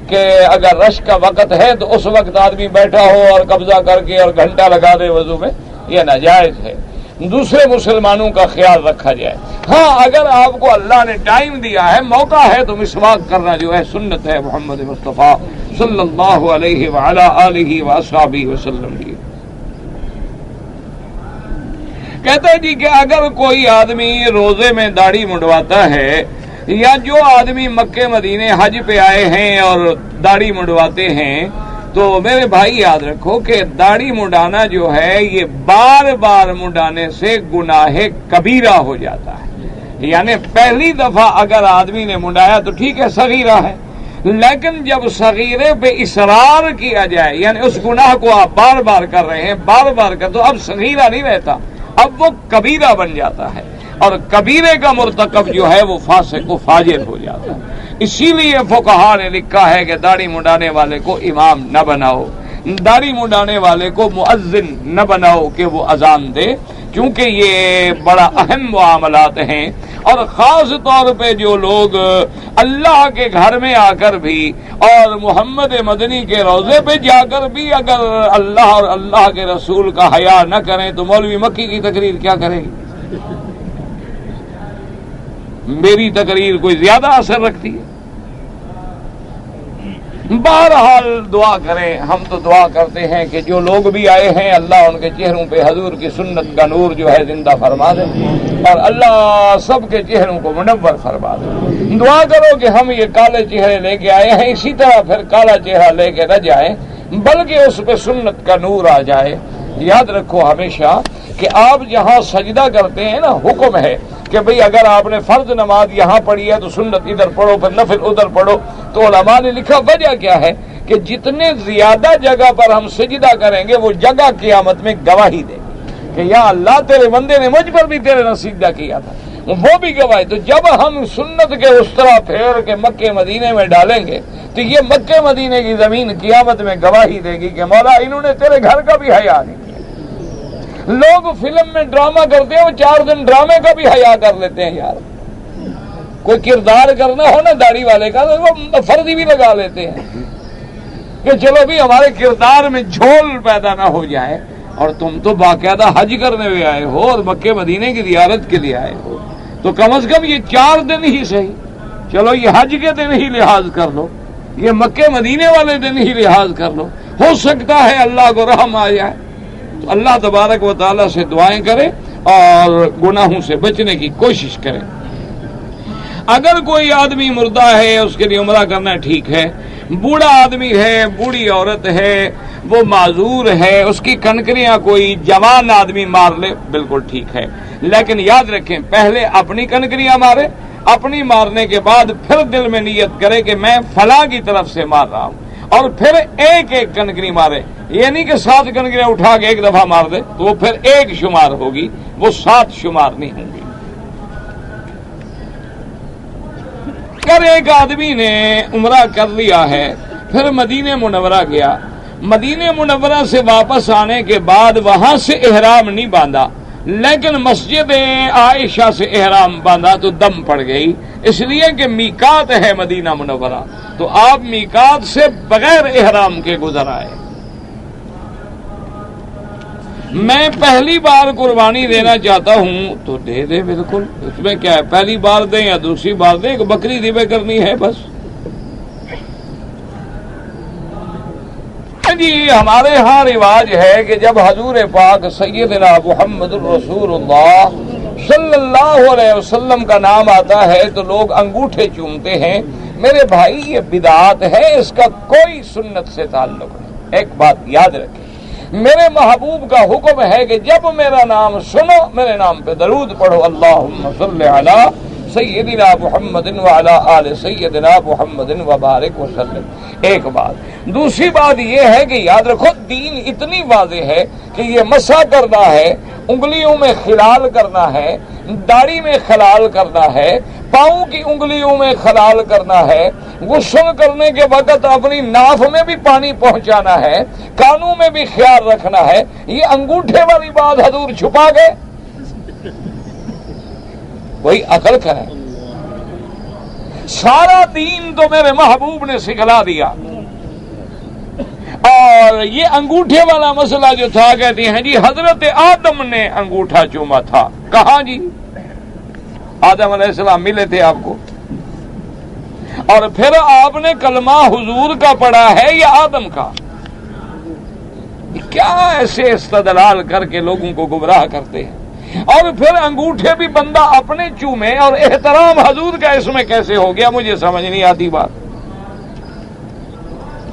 S1: کہ اگر رش کا وقت ہے تو اس وقت آدمی بیٹھا ہو اور قبضہ کر کے اور گھنٹہ لگا دے وضو میں، یہ ناجائز ہے۔ دوسرے مسلمانوں کا خیال رکھا جائے۔ ہاں اگر آپ کو اللہ نے ٹائم دیا ہے، موقع ہے، تو مسواک کرنا جو ہے سنت ہے محمد مصطفیٰ صلی اللہ علیہ وعلی آلہ وصحبہ وسلم کی۔ کہتا ہے جی کہ اگر کوئی آدمی روزے میں داڑھی منڈواتا ہے، یا جو آدمی مکے مدینے حج پہ آئے ہیں اور داڑھی منڈواتے ہیں، تو میرے بھائی یاد رکھو کہ داڑھی منڈانا جو ہے یہ بار بار منڈانے سے گناہ کبیرہ ہو جاتا ہے۔ یعنی پہلی دفعہ اگر آدمی نے منڈایا تو ٹھیک ہے، صغیرہ ہے، لیکن جب صغیرے پہ اصرار کیا جائے، یعنی اس گناہ کو آپ بار بار کر رہے ہیں، بار بار کر، تو اب صغیرہ نہیں رہتا، اب وہ کبیرہ بن جاتا ہے، اور کبیرے کا مرتکب جو ہے وہ فاسق و فاجر ہو جاتا ہے۔ اسی لیے فقہا نے لکھا ہے کہ داڑھی منڈانے والے کو امام نہ بناؤ، داڑھی منڈانے والے کو مؤذن نہ بناؤ کہ وہ اذان دے، کیونکہ یہ بڑا اہم معاملات ہیں۔ اور خاص طور پہ جو لوگ اللہ کے گھر میں آ کر بھی اور محمد مدنی کے روضے پہ جا کر بھی اگر اللہ اور اللہ کے رسول کا حیا نہ کریں تو مولوی مکی کی تقریر کیا کرے گی؟ میری تقریر کوئی زیادہ اثر رکھتی ہے؟ بہرحال دعا کریں، ہم تو دعا کرتے ہیں کہ جو لوگ بھی آئے ہیں اللہ ان کے چہروں پہ حضور کی سنت کا نور جو ہے زندہ فرما دے، اور اللہ سب کے چہروں کو منور فرما دے۔ دعا کرو کہ ہم یہ کالے چہرے لے کے آئے ہیں، اسی طرح پھر کالا چہرہ لے کے نہ جائیں، بلکہ اس پہ سنت کا نور آ جائے۔ یاد رکھو ہمیشہ کہ آپ جہاں سجدہ کرتے ہیں نا، حکم ہے کہ بھئی اگر آپ نے فرض نماز یہاں پڑھی ہے تو سنت ادھر پڑھو، پھر نفل ادھر پڑھو۔ تو علماء نے لکھا وجہ کیا ہے کہ جتنے زیادہ جگہ پر ہم سجدہ کریں گے وہ جگہ قیامت میں گواہی دے گی کہ یا اللہ تیرے بندے نے مجھ پر بھی تیرے نے سجدہ کیا تھا، وہ بھی گواہی۔ تو جب ہم سنت کے اس طرح پھیر کے مکے مدینے میں ڈالیں گے تو یہ مکے مدینے کی زمین قیامت میں گواہی دے گی کہ مولا انہوں نے تیرے گھر کا بھی حیا نہیں کیا۔ لوگ فلم میں ڈرامہ کرتے ہیں، وہ 4 دن ڈرامے کا بھی حیا کر لیتے ہیں۔ یار کوئی کردار کرنا ہو نا داڑھی والے کا تو وہ فرضی بھی لگا لیتے ہیں کہ چلو بھی ہمارے کردار میں جھول پیدا نہ ہو جائے۔ اور تم تو باقاعدہ حج کرنے ہوئے آئے ہو اور مکے مدینے کی زیارت کے لیے آئے ہو، تو کم از کم یہ 4 دن ہی صحیح، چلو یہ حج کے دن ہی لحاظ کر لو، یہ مکے مدینے والے دن ہی لحاظ کر لو۔ ہو سکتا ہے اللہ کو رحم آ جائے، تو اللہ تبارک و تعالیٰ سے دعائیں کرے اور گناہوں سے بچنے کی کوشش کرے۔ اگر کوئی آدمی مردہ ہے اس کے لیے عمرہ کرنا ٹھیک ہے، بوڑھا آدمی ہے، بوڑھی عورت ہے، وہ معذور ہے، اس کی کنکریاں کوئی جوان آدمی مار لے، بالکل ٹھیک ہے، لیکن یاد رکھیں پہلے اپنی کنکریاں مارے، اپنی مارنے کے بعد پھر دل میں نیت کرے کہ میں فلاں کی طرف سے مار رہا ہوں، اور پھر ایک ایک کنکری مارے، یہ نہیں کہ 7 کنکریاں اٹھا کے ایک دفعہ مار دے تو وہ پھر ایک شمار ہوگی، وہ 7 شمار نہیں ہوں گی۔ اگر ایک آدمی نے عمرہ کر لیا ہے، پھر مدینہ منورہ گیا، مدینہ منورہ سے واپس آنے کے بعد وہاں سے احرام نہیں باندھا، لیکن مسجد عائشہ سے احرام باندھا تو دم پڑ گئی، اس لیے کہ میقات ہے مدینہ منورہ، تو آپ میقات سے بغیر احرام کے گزر آئے۔ میں پہلی بار قربانی دینا چاہتا ہوں تو دے دے، بالکل، اس میں کیا ہے، پہلی بار دیں یا دوسری بار دیں، ایک بکری ذبح کرنی ہے بس۔ جی ہمارے ہاں رواج ہے کہ جب حضور پاک سیدنا محمد الرسول اللہ صلی اللہ علیہ وسلم کا نام آتا ہے تو لوگ انگوٹھے چومتے ہیں۔ میرے بھائی یہ بدعات ہے، اس کا کوئی سنت سے تعلق نہیں۔ ایک بات یاد رکھیں، میرے محبوب کا حکم ہے کہ جب میرا نام سنو میرے نام پہ درود پڑھو، اللہم صلی علی سیدنا محمد وعلی آل سیدنا محمد وبارک وسلم۔ ایک بات، دوسری بات یہ ہے کہ یاد رکھو دین اتنی واضح ہے کہ یہ مسح کرنا ہے، انگلیوں میں خلال کرنا ہے، داڑھی میں خلال کرنا ہے، پاؤں کی انگلیوں میں خلال کرنا ہے، غسل کرنے کے وقت اپنی ناف میں بھی پانی پہنچانا ہے، کانوں میں بھی خیال رکھنا ہے۔ یہ انگوٹھے والی بات حضور چھپا گئے، کوئی عقل کرے؟ سارا دین تو میرے محبوب نے سکھلا دیا، اور یہ انگوٹھے والا مسئلہ جو تھا کہتے ہیں جی حضرت آدم نے انگوٹھا چوما تھا، کہاں جی؟ آدم علیہ السلام ملے تھے آپ کو، اور پھر آپ نے کلمہ حضور کا پڑھا ہے یا آدم کا؟ کیا ایسے استدلال کر کے لوگوں کو گمراہ کرتے ہیں؟ اور پھر انگوٹھے بھی بندہ اپنے چومے، اور احترام حضور کا اس میں کیسے ہو گیا؟ مجھے سمجھ نہیں آتی بات۔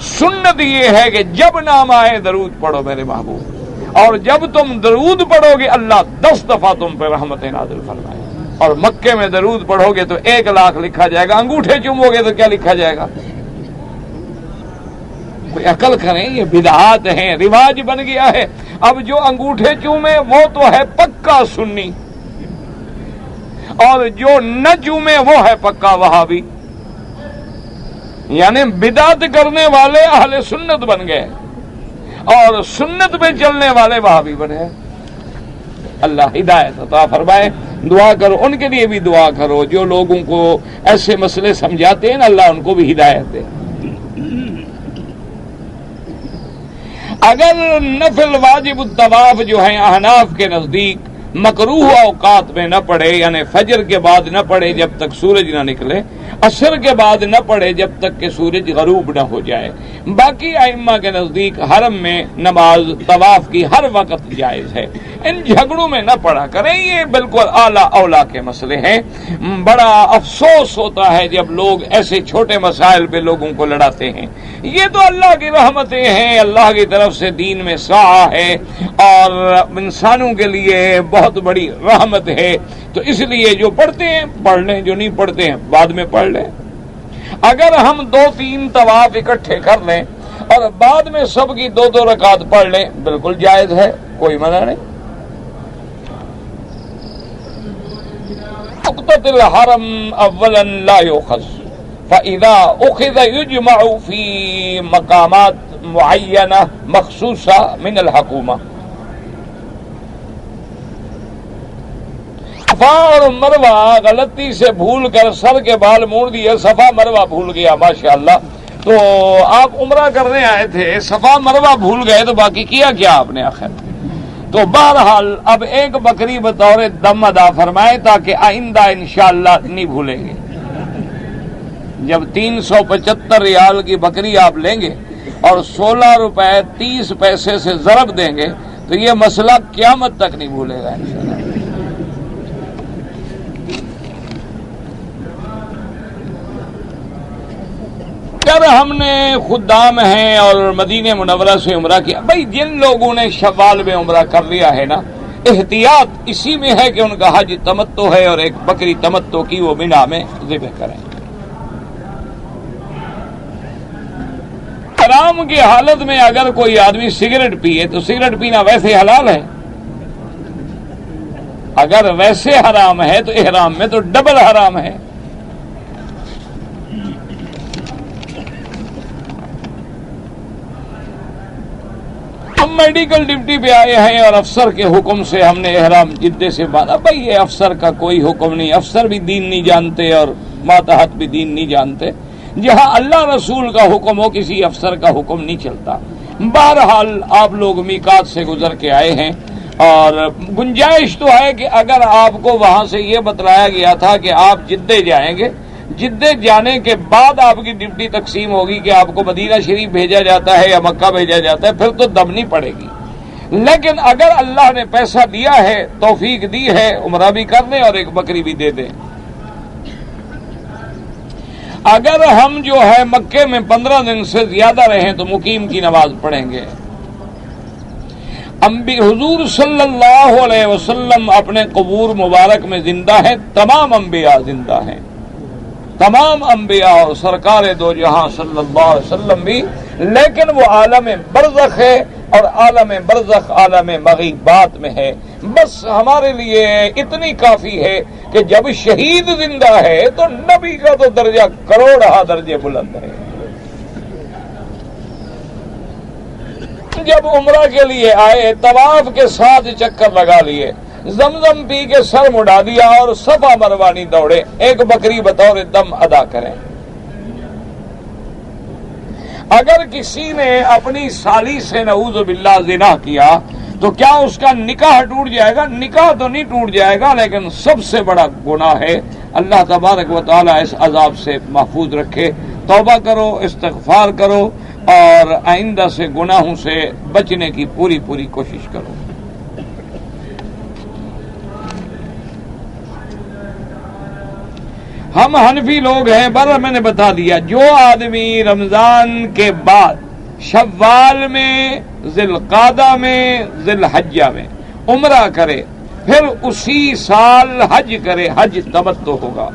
S1: سنت یہ ہے کہ جب نام آئے درود پڑھو میرے محبوب، اور جب تم درود پڑھو گے اللہ 10 دفعہ تم پہ رحمت نازل فرمائے، اور مکے میں درود پڑھو گے تو 1,00,000 لکھا جائے گا، انگوٹھے چومو گے تو کیا لکھا جائے گا؟ کوئی عقل کریں، یہ بدعات ہیں، رواج بن گیا ہے۔ اب جو انگوٹھے چومے وہ تو ہے پکا سنی، اور جو نہ چومے وہ ہے پکا وہابی، یعنی بدعت کرنے والے اہل سنت بن گئے اور سنت پہ چلنے والے وہابی بنے۔ اللہ ہدایت عطا فرمائے۔ دعا کرو، ان کے لیے بھی دعا کرو جو لوگوں کو ایسے مسئلے سمجھاتے ہیں، اللہ ان کو بھی ہدایت دے۔ اگر نفل واجب الطواف جو ہیں احناف کے نزدیک مکروہ اوقات میں نہ پڑے، یعنی فجر کے بعد نہ پڑے جب تک سورج نہ نکلے، عصر کے بعد نہ پڑے جب تک کہ سورج غروب نہ ہو جائے، باقی ائمہ کے نزدیک حرم میں نماز طواف کی ہر وقت جائز ہے۔ ان جھگڑوں میں نہ پڑا کریں، یہ بالکل اعلیٰ اولا کے مسئلے ہیں۔ بڑا افسوس ہوتا ہے جب لوگ ایسے چھوٹے مسائل پہ لوگوں کو لڑاتے ہیں۔ یہ تو اللہ کی رحمتیں ہیں، اللہ کی طرف سے دین میں سعہ ہے اور انسانوں کے لیے بہت بڑی رحمت ہے، تو اس لیے جو پڑھتے ہیں پڑھ لیں، جو نہیں پڑھتے ہیں بعد میں پڑھ لیں۔ اگر ہم 2-3 طواف اکٹھے کر لیں اور بعد میں سب کی 2-2 رکعت پڑھ لیں، بالکل جائز ہے، کوئی منع نہیں۔ نقطۃ الحرم اولا لا یؤخذ فاذا اخذ یجمع فی مقامات معینہ مخصوصہ من الحکومہ۔ صفا اور مروہ غلطی سے بھول کر سر کے بال موڑ دیے، صفا مروہ بھول گیا، ماشاءاللہ، تو آپ عمرہ کرنے آئے تھے، صفا مروہ بھول گئے تو باقی کیا کیا آپ نے آخر؟ تو بہرحال اب ایک بکری بطور دم ادا فرمائے تاکہ آئندہ انشاءاللہ نہیں بھولیں گے۔ جب 375 ریال کی بکری آپ لیں گے اور 16 روپے 30 پیسے سے ضرب دیں گے تو یہ مسئلہ قیامت تک نہیں بھولے گا انشاءاللہ۔ اگر ہم نے خدام ہیں اور مدینہ منورہ سے عمرہ کیا، بھائی جن لوگوں نے شوال میں عمرہ کر لیا ہے نا، احتیاط اسی میں ہے کہ ان کا حج تمتع ہے اور ایک بکری تمتع کی وہ مینا میں ذبح کریں۔ حرام کی حالت میں اگر کوئی آدمی سگریٹ پیے تو سگریٹ پینا ویسے حلال ہے، اگر ویسے حرام ہے تو احرام میں تو ڈبل حرام ہے۔ ہم میڈیکل ڈیوٹی پہ آئے ہیں اور افسر کے حکم سے ہم نے احرام جدے سے باندھا، بھائی یہ افسر کا کوئی حکم نہیں، افسر بھی دین نہیں جانتے اور ماتحت بھی دین نہیں جانتے، جہاں اللہ رسول کا حکم ہو کسی افسر کا حکم نہیں چلتا۔ بہرحال آپ لوگ میقات سے گزر کے آئے ہیں اور گنجائش تو ہے کہ اگر آپ کو وہاں سے یہ بتلایا گیا تھا کہ آپ جدے جائیں گے، جدے جانے کے بعد آپ کی ڈیوٹی تقسیم ہوگی کہ آپ کو مدینہ شریف بھیجا جاتا ہے یا مکہ بھیجا جاتا ہے، پھر تو دبنی پڑے گی۔ لیکن اگر اللہ نے پیسہ دیا ہے، توفیق دی ہے، عمرہ بھی کر دیں اور ایک بکری بھی دے دیں۔ اگر ہم جو ہے مکے میں 15 دن سے زیادہ رہیں تو مقیم کی نماز پڑھیں گے۔ حضور صلی اللہ علیہ وسلم اپنے قبور مبارک میں زندہ ہیں، تمام انبیاء زندہ ہیں، تمام انبیاء اور سرکار دو جہاں صلی اللہ علیہ وسلم بھی، لیکن وہ عالم برزخ ہے اور عالم برزخ عالم مغیبات میں ہے۔ بس ہمارے لیے اتنی کافی ہے کہ جب شہید زندہ ہے تو نبی کا تو درجہ کروڑہ درجے بلند ہے۔ جب عمرہ کے لیے آئے، طواف کے 7 چکر لگا لیے، زمزم پی کے سر مڑا دیا اور صفا مروہ نہیں دوڑے، ایک بکری بطور دم ادا کریں۔ اگر کسی نے اپنی سالی سے نعوذ باللہ زنا کیا تو کیا اس کا نکاح ٹوٹ جائے گا؟ نکاح تو نہیں ٹوٹ جائے گا، لیکن سب سے بڑا گناہ ہے۔ اللہ تبارک و تعالیٰ اس عذاب سے محفوظ رکھے۔ توبہ کرو، استغفار کرو اور آئندہ سے گناہوں سے بچنے کی پوری کوشش کرو۔ ہم حنفی لوگ ہیں، برا میں نے بتا دیا، جو آدمی رمضان کے بعد شوال میں، ذی القعدہ میں، ذی الحجہ میں عمرہ کرے، پھر اسی سال حج کرے، حج تمتع ہوگا۔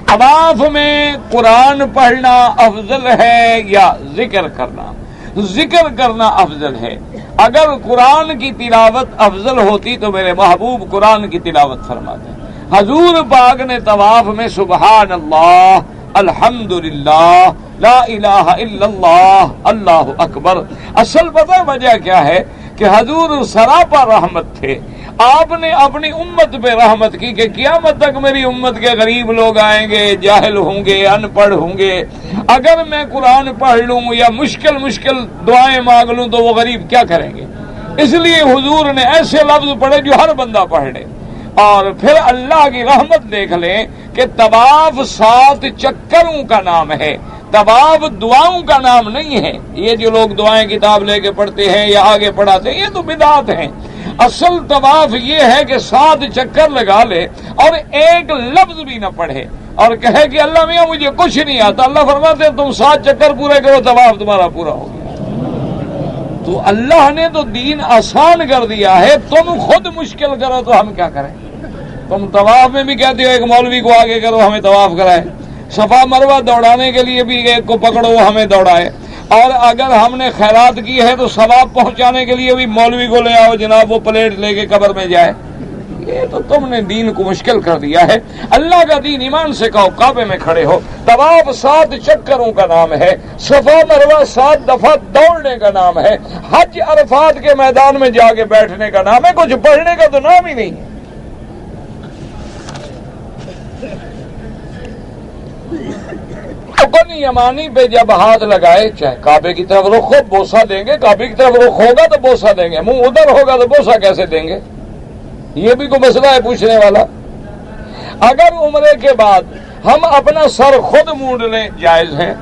S1: طواف میں قرآن پڑھنا افضل ہے یا ذکر کرنا؟ ذکر کرنا افضل ہے۔ اگر قرآن کی تلاوت افضل ہوتی تو میرے محبوب قرآن کی تلاوت فرماتے۔ حضور پاک نے طواف میں سبحان اللہ، الحمدللہ، لا الہ الا اللہ، اللہ اکبر۔ اصل پتہ وجہ کیا ہے کہ حضور سراپا رحمت تھے، آپ نے اپنی امت پہ رحمت کی کہ قیامت تک میری امت کے غریب لوگ آئیں گے، جاہل ہوں گے، ان پڑھ ہوں گے، اگر میں قرآن پڑھ لوں یا مشکل دعائیں مانگ لوں تو وہ غریب کیا کریں گے؟ اس لیے حضور نے ایسے لفظ پڑھے جو ہر بندہ پڑھ لے۔ اور پھر اللہ کی رحمت دیکھ لیں کہ طواف 7 چکروں کا نام ہے، طواف دعاؤں کا نام نہیں ہے۔ یہ جو لوگ دعائیں کتاب لے کے پڑھتے ہیں یا آگے پڑھاتے ہیں، یہ تو بدعت ہیں۔ اصل طواف یہ ہے کہ 7 چکر لگا لے اور ایک لفظ بھی نہ پڑھے اور کہے کہ اللہ میاں مجھے کچھ نہیں آتا۔ اللہ فرماتے ہیں تم 7 چکر پورے کرو، طواف تمہارا پورا ہو گیا۔ تو اللہ نے تو دین آسان کر دیا ہے، تم خود مشکل کرو تو ہم کیا کریں؟ تم طواف میں بھی کہتے ہو ایک مولوی کو آگے کرو ہمیں طواف کرائے، صفا مروہ دوڑانے کے لیے بھی ایک کو پکڑو وہ ہمیں دوڑائے، اور اگر ہم نے خیرات کی ہے تو ثواب پہنچانے کے لیے بھی مولوی کو لے آؤ جناب وہ پلیٹ لے کے قبر میں جائے۔ یہ تو تم نے دین کو مشکل کر دیا ہے۔ اللہ کا دین ایمان سے کہو، کعبے میں کھڑے ہو، طواف 7 چکروں کا نام ہے، صفا مروہ 7 دفعہ دوڑنے کا نام ہے، حج عرفات کے میدان میں جا کے بیٹھنے کا نام ہے، کچھ پڑھنے کا تو نام ہی نہیں ہے۔ رکن یمانی پہ جب ہاتھ لگائے، چاہے کعبے کی طرف رخ ہو بوسہ دیں گے، کعبے کی طرف رخ ہوگا تو بوسہ دیں گے، منہ ادھر ہوگا تو بوسہ کیسے دیں گے؟ یہ بھی کوئی مسئلہ ہے پوچھنے والا؟ اگر عمرے کے بعد ہم اپنا سر خود مونڈ لیں جائز ہے۔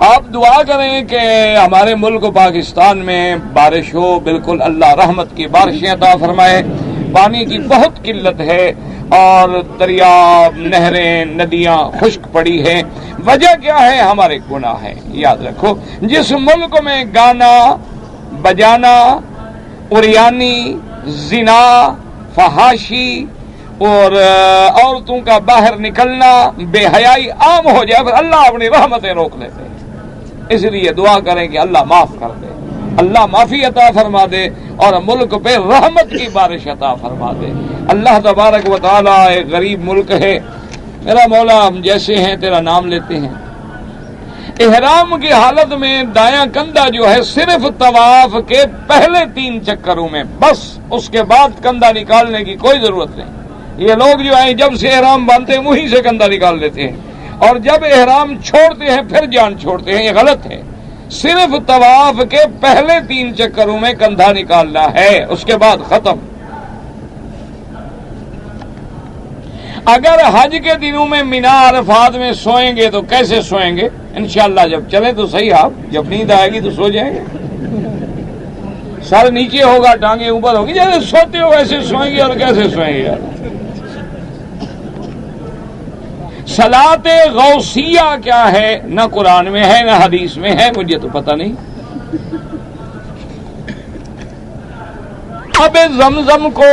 S1: آپ دعا کریں کہ ہمارے ملک پاکستان میں بارش ہو، بالکل اللہ رحمت کی بارشیں عطا فرمائے۔ پانی کی بہت قلت ہے اور دریا، نہریں، ندیاں خشک پڑی ہیں۔ وجہ کیا ہے؟ ہمارے گناہ ہے۔ یاد رکھو، جس ملک میں گانا، بجانا، اریانی، زنا، فحاشی اور عورتوں کا باہر نکلنا، بے حیائی عام ہو جائے، پھر اللہ اپنی رحمتیں روک لیتے ہیں۔ اس لیے دعا کریں کہ اللہ معاف کر دے، اللہ معافی عطا فرما دے اور ملک پہ رحمت کی بارش عطا فرما دے۔ اللہ تبارک و تعالیٰ ایک غریب ملک ہے، میرا مولا ہم جیسے ہیں تیرا نام لیتے ہیں۔ احرام کی حالت میں دایاں کندھا جو ہے صرف طواف کے پہلے 3 چکروں میں بس، اس کے بعد کندھا نکالنے کی کوئی ضرورت نہیں۔ یہ لوگ جو ہیں جب سے احرام باندھتے ہیں وہیں سے کندھا نکال لیتے ہیں، اور جب احرام چھوڑتے ہیں پھر جان چھوڑتے ہیں، یہ غلط ہے۔ صرف طواف کے پہلے 3 چکروں میں کندھا نکالنا ہے، اس کے بعد ختم۔ اگر حج کے دنوں میں مینا عرفات میں سوئیں گے تو کیسے سوئیں گے؟ انشاءاللہ جب چلیں تو صحیح، آپ جب نیند آئے گی تو سو جائیں گے، سر نیچے ہوگا، ٹانگیں اوپر ہوگی، جیسے سوتے ہو ویسے سوئیں گے، اور کیسے سوئیں گے یار؟ صلاۃ غوثیہ کیا ہے؟ نہ قرآن میں ہے نہ حدیث میں ہے، مجھے تو پتہ نہیں۔ اب زمزم کو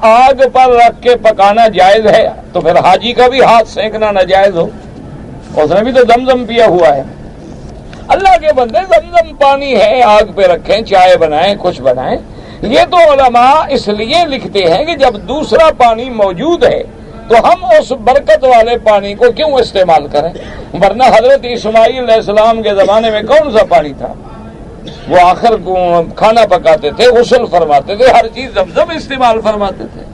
S1: آگ پر رکھ کے پکانا جائز ہے، تو پھر حاجی کا بھی ہاتھ سینکنا ناجائز ہو؟ اس نے بھی تو زمزم پیا ہوا ہے۔ اللہ کے بندے، زمزم پانی ہے، آگ پہ رکھیں، چائے بنائیں، کچھ بنائیں۔ یہ تو علماء اس لیے لکھتے ہیں کہ جب دوسرا پانی موجود ہے تو ہم اس برکت والے پانی کو کیوں استعمال کریں؟ ورنہ حضرت اسماعیل علیہ السلام کے زمانے میں کون سا پانی تھا؟ وہ آخر کھانا پکاتے تھے، غسل فرماتے تھے، ہر چیز زمزم استعمال فرماتے تھے۔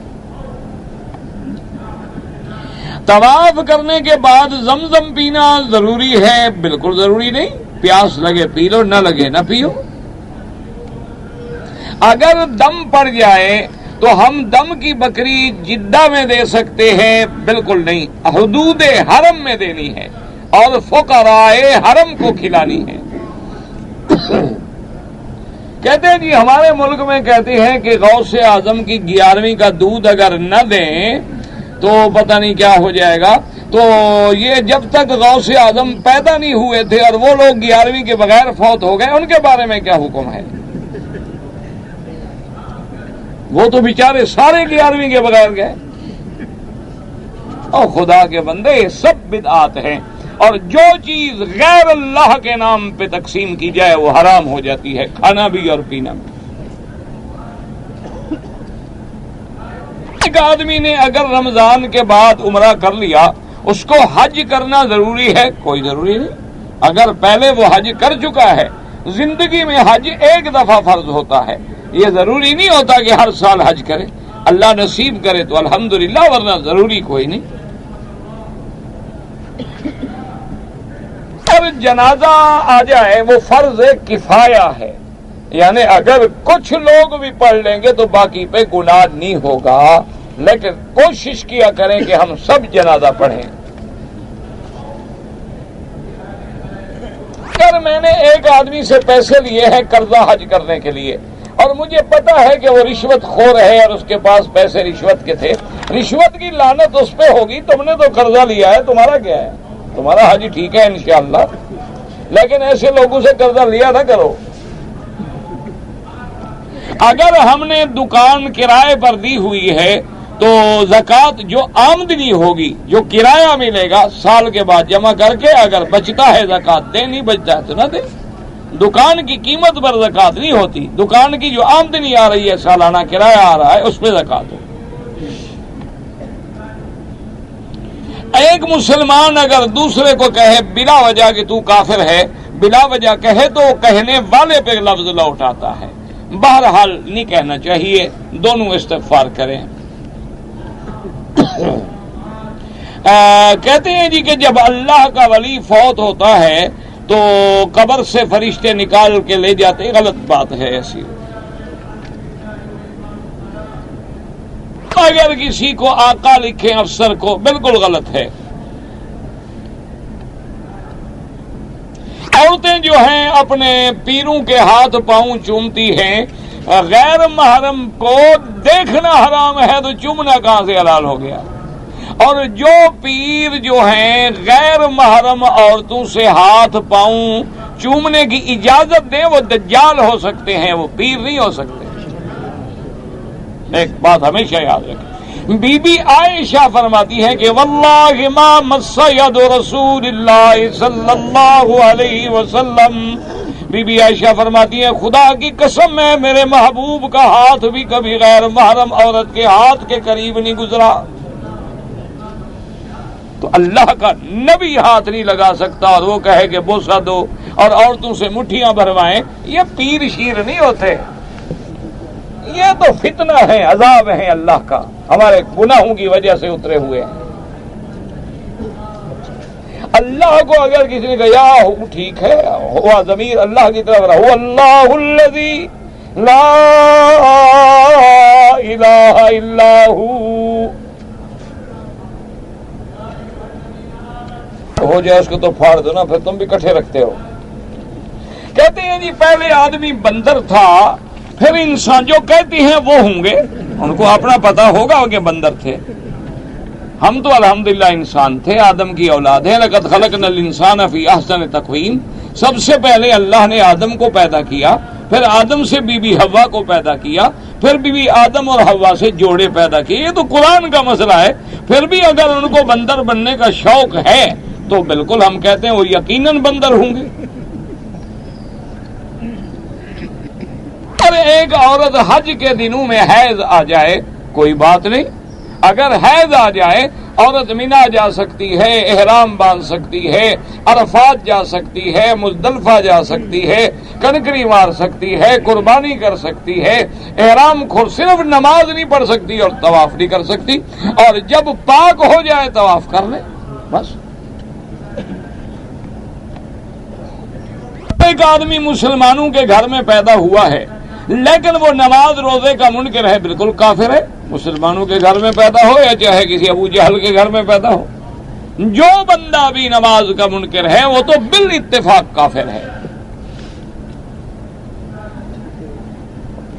S1: طواف کرنے کے بعد زمزم پینا ضروری ہے؟ بالکل ضروری نہیں، پیاس لگے پی لو، نہ لگے نہ پیو۔ اگر دم پڑ جائے تو ہم دم کی بکری جدہ میں دے سکتے ہیں؟ بالکل نہیں، حدود حرم میں دینی ہے اور فقراء حرم کو کھلانی ہے۔ کہتے ہیں جی ہمارے ملک میں کہتے ہیں کہ غوث اعظم کی 11ویں کا دودھ اگر نہ دیں تو پتہ نہیں کیا ہو جائے گا۔ تو یہ جب تک غوث اعظم پیدا نہیں ہوئے تھے اور وہ لوگ 11ویں کے بغیر فوت ہو گئے، ان کے بارے میں کیا حکم ہے؟ وہ تو بیچارے سارے 11ویں کے بغیر گئے۔ اور خدا کے بندے، یہ سب بدعات ہیں، اور جو چیز غیر اللہ کے نام پہ تقسیم کی جائے وہ حرام ہو جاتی ہے، کھانا بھی اور پینا بھی۔ ایک آدمی نے اگر رمضان کے بعد عمرہ کر لیا، اس کو حج کرنا ضروری ہے؟ کوئی ضروری نہیں۔ اگر پہلے وہ حج کر چکا ہے، زندگی میں حج ایک دفعہ فرض ہوتا ہے، یہ ضروری نہیں ہوتا کہ ہر سال حج کرے۔ اللہ نصیب کرے تو الحمدللہ، ورنہ ضروری کوئی نہیں۔ اور جنازہ آ جائے وہ فرض کفایہ ہے، یعنی اگر کچھ لوگ بھی پڑھ لیں گے تو باقی پہ گناہ نہیں ہوگا، لیکن کوشش کیا کریں کہ ہم سب جنازہ پڑھیں۔ اگر میں نے ایک آدمی سے پیسے لیے ہیں قرضہ حج کرنے کے لیے، اور مجھے پتا ہے کہ وہ رشوت خور ہے اور اس کے پاس پیسے رشوت کے تھے، رشوت کی لعنت اس پہ ہوگی، تم نے تو قرضہ لیا ہے، تمہارا کیا ہے؟ تمہارا حج ٹھیک ہے انشاءاللہ، لیکن ایسے لوگوں سے قرضہ لیا نہ کرو۔ اگر ہم نے دکان کرائے پر دی ہوئی ہے تو زکوٰۃ جو آمدنی ہوگی، جو کرایہ ملے گا، سال کے بعد جمع کر کے اگر بچتا ہے زکوٰۃ دے، نہیں بچتا ہے تو نہ دے۔ دکان کی قیمت پر زکوٰۃ نہیں ہوتی، دکان کی جو آمدنی آ رہی ہے، سالانہ کرایہ آ رہا ہے، اس پہ زکوٰۃ ہو۔ ایک مسلمان اگر دوسرے کو کہے بلا وجہ کہ تو کافر ہے، بلا وجہ کہے تو کہنے والے پہ لفظ لوٹاتا ہے۔ بہرحال نہیں کہنا چاہیے، دونوں استغفار کریں۔ کہتے ہیں جی کہ جب اللہ کا ولی فوت ہوتا ہے تو قبر سے فرشتے نکال کے لے جاتے، غلط بات ہے ایسی۔ اگر کسی کو آقا لکھیں افسر کو، بالکل غلط ہے۔ عورتیں جو ہیں اپنے پیروں کے ہاتھ پاؤں چومتی ہیں، غیر محرم کو دیکھنا حرام ہے تو چومنا کہاں سے حلال ہو گیا؟ اور جو پیر جو ہیں غیر محرم عورتوں سے ہاتھ پاؤں چومنے کی اجازت دیں، وہ دجال ہو سکتے ہیں، وہ پیر نہیں ہو سکتے۔ ایک بات ہمیشہ یاد رکھیں، بی بی عائشہ فرماتی ہیں کہ واللہ ما مس ید رسول اللہ صلی اللہ علیہ وسلم، بی بی عائشہ فرماتی ہیں خدا کی قسم ہے میرے محبوب کا ہاتھ بھی کبھی غیر محرم عورت کے ہاتھ کے قریب نہیں گزرا۔ تو اللہ کا نبی ہاتھ نہیں لگا سکتا اور وہ کہے کہ بوسہ دو اور عورتوں سے مٹھیاں بھروائیں، یہ پیر شیر نہیں ہوتے، یہ تو فتنہ ہے، عذاب ہے اللہ کا، ہمارے گناہوں کی وجہ سے اترے ہوئے ہیں۔ اللہ کو اگر کسی نے کہا ہو ٹھیک ہے، ہوا ضمیر اللہ کی طرف رہا، اللہ الذی لا الہ الا ہو، ہو جائے اس کو تو پھاڑ دو نا، پھر تم بھی کٹھے رکھتے ہو۔ کہتے ہیں جی پہلے آدمی بندر تھا، پھر انسان، جو کہتی ہیں وہ ہوں گے، ان کو اپنا پتا ہوگا کہ بندر تھے، ہم تو الحمدللہ انسان تھے، آدم کی اولاد ہیں، لقد خلقنا الانسان فی احسن تقویم۔ سب سے پہلے اللہ نے آدم کو پیدا کیا، پھر آدم سے بی بی حوا کو پیدا کیا، پھر بی بی آدم اور حوا سے جوڑے پیدا کیے، یہ تو قرآن کا مسئلہ ہے۔ پھر بھی اگر ان کو بندر بننے کا شوق ہے تو بالکل ہم کہتے ہیں وہ یقیناً بندر ہوں گے۔ اور ایک عورت حج کے دنوں میں حیض آ جائے کوئی بات نہیں، اگر حیض آ جائے عورت مینا جا سکتی ہے، احرام باندھ سکتی ہے، عرفات جا سکتی ہے، مزدلفہ جا سکتی ہے، کنکری مار سکتی ہے، قربانی کر سکتی ہے، احرام کھول، صرف نماز نہیں پڑھ سکتی اور طواف نہیں کر سکتی، اور جب پاک ہو جائے طواف کر لے بس۔ ایک آدمی مسلمانوں کے گھر میں پیدا ہوا ہے لیکن وہ نماز روزے کا منکر ہے، بالکل کافر ہے، مسلمانوں کے گھر میں پیدا ہو یا چاہے کسی ابو جہل کے گھر میں پیدا ہو، جو بندہ بھی نماز کا منکر ہے وہ تو بالاتفاق کافر ہے۔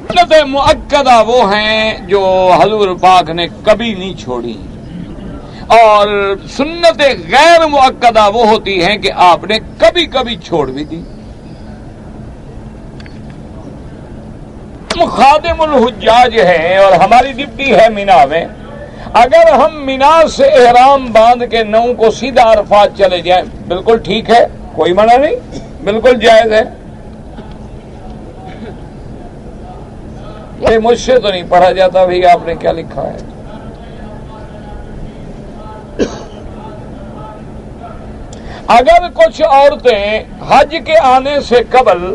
S1: سنت مؤکدہ وہ ہیں جو حضور پاک نے کبھی نہیں چھوڑی، اور سنت غیر مؤکدہ وہ ہوتی ہیں کہ آپ نے کبھی کبھی چھوڑ بھی دی۔ ہم خادم الحجاج ہیں اور ہماری ڈپٹی ہے مینا میں، اگر ہم مینا سے احرام باندھ کے 9 کو سیدھا عرفات چلے جائیں بالکل ٹھیک ہے، کوئی منع نہیں، بالکل جائز ہے۔ یہ مجھ سے تو نہیں پڑھا جاتا بھائی آپ نے کیا لکھا ہے۔ اگر کچھ عورتیں حج کے آنے سے قبل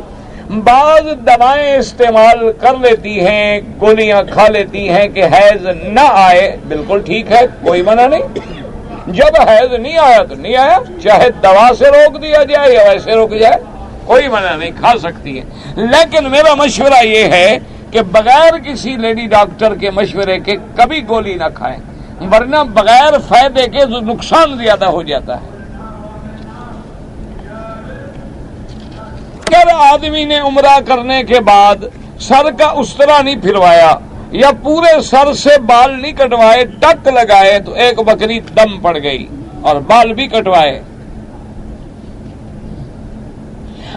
S1: بعض دوائیں استعمال کر لیتی ہیں، گولیاں کھا لیتی ہیں کہ حیض نہ آئے، بالکل ٹھیک ہے، کوئی منع نہیں، جب حیض نہیں آیا تو نہیں آیا، چاہے دوا سے روک دیا جائے یا ویسے روک جائے، کوئی منع نہیں، کھا سکتی ہے۔ لیکن میرا مشورہ یہ ہے کہ بغیر کسی لیڈی ڈاکٹر کے مشورے کے کبھی گولی نہ کھائیں، ورنہ بغیر فائدے کے نقصان زیادہ ہو جاتا ہے۔ اگر آدمی نے عمرہ کرنے کے بعد سر کا استرا نہیں پھروایا یا پورے سر سے بال نہیں کٹوائے، ٹک لگائے، تو ایک بکری دم پڑ گئی اور بال بھی کٹوائے۔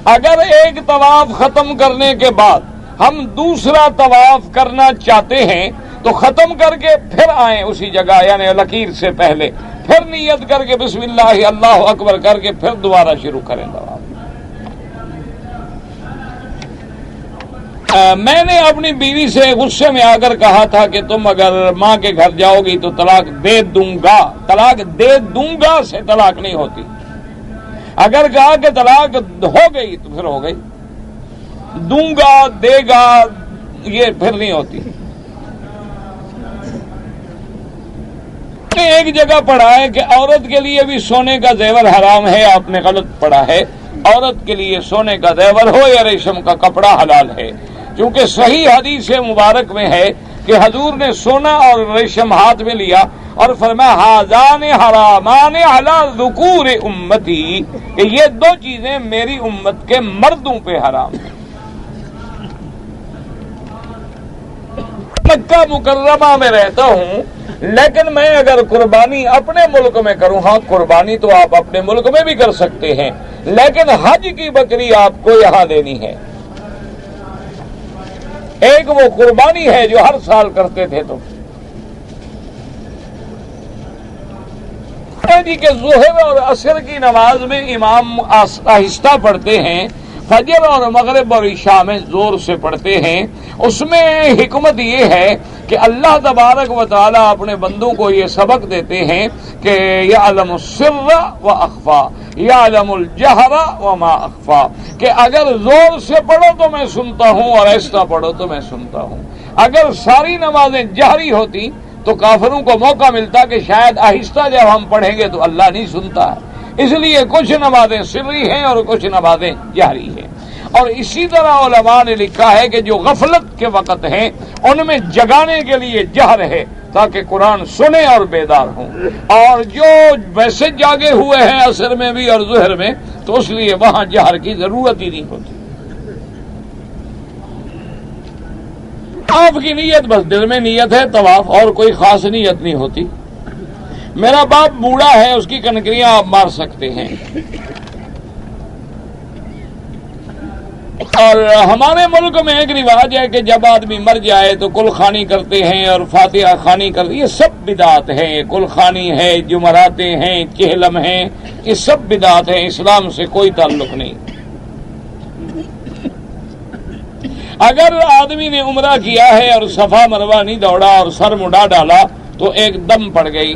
S1: اگر ایک طواف ختم کرنے کے بعد ہم دوسرا طواف کرنا چاہتے ہیں تو ختم کر کے پھر آئیں اسی جگہ، یعنی لکیر سے پہلے، پھر نیت کر کے بسم اللہ اللہ اکبر کر کے پھر دوبارہ شروع کریں طواف۔ میں نے اپنی بیوی سے غصے میں آ کر کہا تھا کہ تم اگر ماں کے گھر جاؤ گی تو طلاق دے دوں گا، طلاق دے دوں گا سے طلاق نہیں ہوتی، اگر کہا کہ طلاق ہو گئی تو پھر ہو گئی، دوں گا دے گا یہ پھر نہیں ہوتی۔ ایک جگہ پڑھا ہے کہ عورت کے لیے بھی سونے کا زیور حرام ہے، آپ نے غلط پڑھا ہے، عورت کے لیے سونے کا زیور ہو یا ریشم کا کپڑا حلال ہے، کیونکہ صحیح حدیث مبارک میں ہے کہ حضور نے سونا اور ریشم ہاتھ میں لیا اور فرمایا ہاذان حرامان علی ذکور امتی، کہ یہ دو چیزیں میری امت کے مردوں پہ حرام ہیں۔ مکہ مکرمہ میں رہتا ہوں، لیکن میں اگر قربانی اپنے ملک میں کروں، ہاں قربانی تو آپ اپنے ملک میں بھی کر سکتے ہیں، لیکن حج کی بکری آپ کو یہاں دینی ہے۔ ایک وہ قربانی ہے جو ہر سال کرتے تھے، تو جی کہ ظہر اور عصر کی نماز میں امام آہستہ پڑھتے ہیں، فجر اور مغرب اور عشاء میں زور سے پڑھتے ہیں۔ اس میں حکمت یہ ہے کہ اللہ تبارک و تعالی اپنے بندوں کو یہ سبق دیتے ہیں کہ یعلم السر و اخفا، یعلم الجہر و ما اخفا، کہ اگر زور سے پڑھو تو میں سنتا ہوں اور آہستہ پڑھو تو میں سنتا ہوں۔ اگر ساری نمازیں جہری ہوتی تو کافروں کو موقع ملتا کہ شاید آہستہ جب ہم پڑھیں گے تو اللہ نہیں سنتا ہے، اس لیے کچھ نمازیں سری ہیں اور کچھ نمازیں جہری ہیں۔ اور اسی طرح علماء نے لکھا ہے کہ جو غفلت کے وقت ہیں ان میں جگانے کے لیے جہر ہے تاکہ قرآن سنے اور بیدار ہوں، اور جو ویسے جاگے ہوئے ہیں عصر میں بھی اور ظہر میں تو اس لیے وہاں جہر کی ضرورت ہی نہیں ہوتی۔ طواف کی نیت بس دل میں نیت ہے طواف، اور کوئی خاص نیت نہیں ہوتی۔ میرا باپ بوڑھا ہے، اس کی کنکریاں آپ مار سکتے ہیں، اور ہمارے ملک میں ایک رواج ہے کہ جب آدمی مر جائے تو کل خوانی کرتے ہیں اور فاتحہ خوانی کرتے ہیں۔ یہ سب بدعات ہیں، کل خوانی ہے، جمعراتیں ہیں، چہلم ہیں، یہ سب بدعات ہیں، اسلام سے کوئی تعلق نہیں۔ اگر آدمی نے عمرہ کیا ہے اور صفا مروہ نہیں دوڑا اور سر مڈا ڈالا تو ایک دم پڑ گئی۔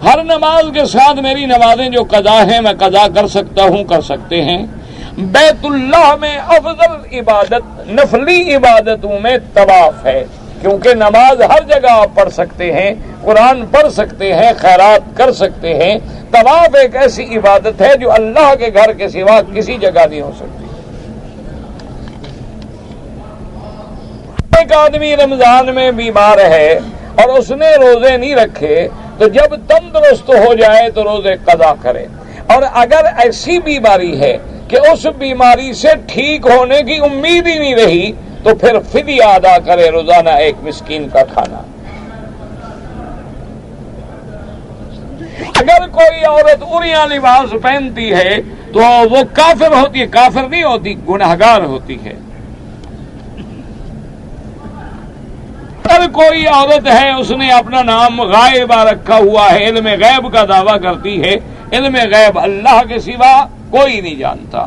S1: ہر نماز کے ساتھ میری نمازیں جو قضا ہیں میں قضا کر سکتا ہوں، کر سکتے ہیں۔ بیت اللہ میں افضل عبادت نفلی عبادتوں میں طواف ہے، کیونکہ نماز ہر جگہ آپ پڑھ سکتے ہیں، قرآن پڑھ سکتے ہیں، خیرات کر سکتے ہیں۔ طواف ایک ایسی عبادت ہے جو اللہ کے گھر کے سوا کسی جگہ نہیں ہو سکتی۔ ایک آدمی رمضان میں بیمار ہے اور اس نے روزے نہیں رکھے تو جب تندرست ہو جائے تو روزے قضا کرے، اور اگر ایسی بیماری ہے کہ اس بیماری سے ٹھیک ہونے کی امید ہی نہیں رہی تو پھر فدیہ ادا کرے، روزانہ ایک مسکین کا کھانا۔ اگر کوئی عورت عریاں لباس پہنتی ہے تو وہ کافر ہوتی ہے، کافر نہیں ہوتی، گنہگار ہوتی ہے۔ اگر کوئی عورت ہے اس نے اپنا نام غائبہ رکھا ہوا ہے، علم غیب کا دعویٰ کرتی ہے، علم غیب اللہ کے سوا کوئی نہیں جانتا،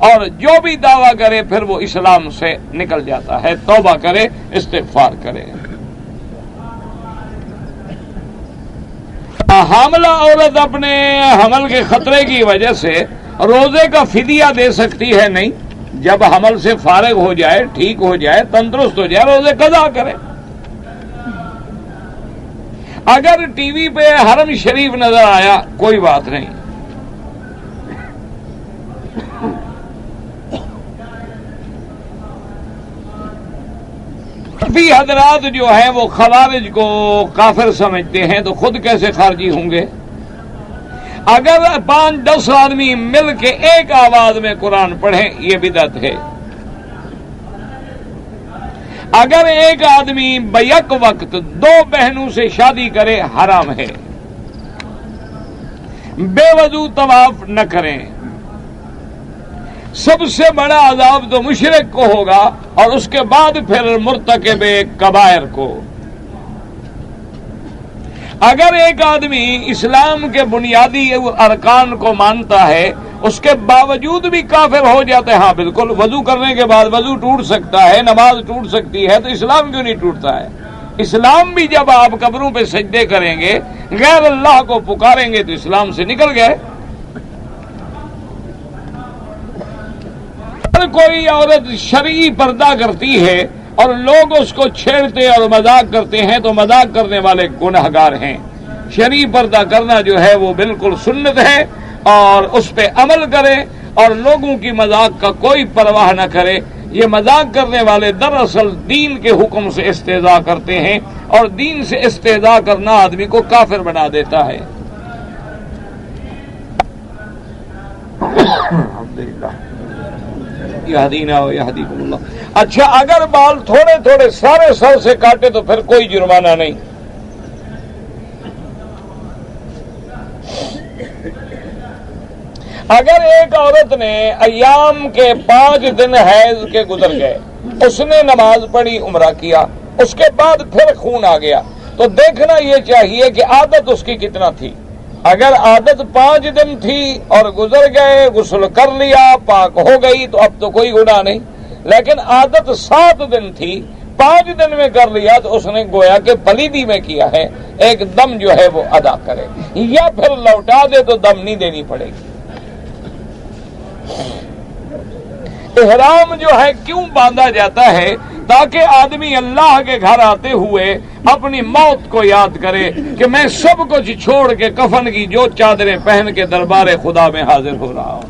S1: اور جو بھی دعویٰ کرے پھر وہ اسلام سے نکل جاتا ہے، توبہ کرے، استغفار کرے۔ حاملہ عورت اپنے حمل کے خطرے کی وجہ سے روزے کا فدیہ دے سکتی ہے؟ نہیں، جب حمل سے فارغ ہو جائے، ٹھیک ہو جائے، تندرست ہو جائے، روزے قضا کرے۔ اگر ٹی وی پہ حرم شریف نظر آیا کوئی بات نہیں، بھی حضرات جو ہیں وہ خوارج کو کافر سمجھتے ہیں تو خود کیسے خارجی ہوں گے؟ اگر 5-10 آدمی مل کے ایک آواز میں قرآن پڑھیں یہ بدعت ہے۔ اگر ایک آدمی بیک وقت 2 بہنوں سے شادی کرے حرام ہے۔ بے وضو طواف نہ کریں۔ سب سے بڑا عذاب تو مشرک کو ہوگا اور اس کے بعد پھر مرتکب کبائر کو۔ اگر ایک آدمی اسلام کے بنیادی ارکان کو مانتا ہے اس کے باوجود بھی کافر ہو جاتا ہے، ہاں بالکل، وضو کرنے کے بعد وضو ٹوٹ سکتا ہے، نماز ٹوٹ سکتی ہے، تو اسلام کیوں نہیں ٹوٹتا ہے؟ اسلام بھی جب آپ قبروں پہ سجدے کریں گے، غیر اللہ کو پکاریں گے تو اسلام سے نکل گئے۔ اگر کوئی عورت شرعی پردہ کرتی ہے اور لوگ اس کو چھیڑتے اور مذاق کرتے ہیں تو مذاق کرنے والے گنہگار ہیں۔ شرعی پردہ کرنا جو ہے وہ بالکل سنت ہے، اور اس پہ عمل کرے اور لوگوں کی مذاق کا کوئی پرواہ نہ کرے۔ یہ مذاق کرنے والے دراصل دین کے حکم سے استہزاء کرتے ہیں، اور دین سے استہزاء کرنا آدمی کو کافر بنا دیتا ہے۔ الحمدللہ یہدینا و یہدیکم اللہ۔ اچھا، اگر بال تھوڑے تھوڑے سارے سر سے کاٹے تو پھر کوئی جرمانہ نہیں۔ اگر ایک عورت نے ایام کے 5 دن حیض کے گزر گئے، اس نے نماز پڑھی، عمرہ کیا، اس کے بعد پھر خون آ گیا، تو دیکھنا یہ چاہیے کہ عادت اس کی کتنا تھی۔ اگر عادت 5 دن تھی اور گزر گئے، غسل کر لیا، پاک ہو گئی، تو اب تو کوئی گناہ نہیں۔ لیکن عادت 7 دن تھی، 5 دن میں کر لیا، تو اس نے گویا کہ پلیدی میں کیا ہے، ایک دم جو ہے وہ ادا کرے، یا پھر لوٹا دے تو دم نہیں دینی پڑے گی۔ احرام جو ہے کیوں باندھا جاتا ہے؟ تاکہ آدمی اللہ کے گھر آتے ہوئے اپنی موت کو یاد کرے کہ میں سب کچھ چھوڑ کے کفن کی جو چادریں پہن کے دربار خدا میں حاضر ہو رہا ہوں۔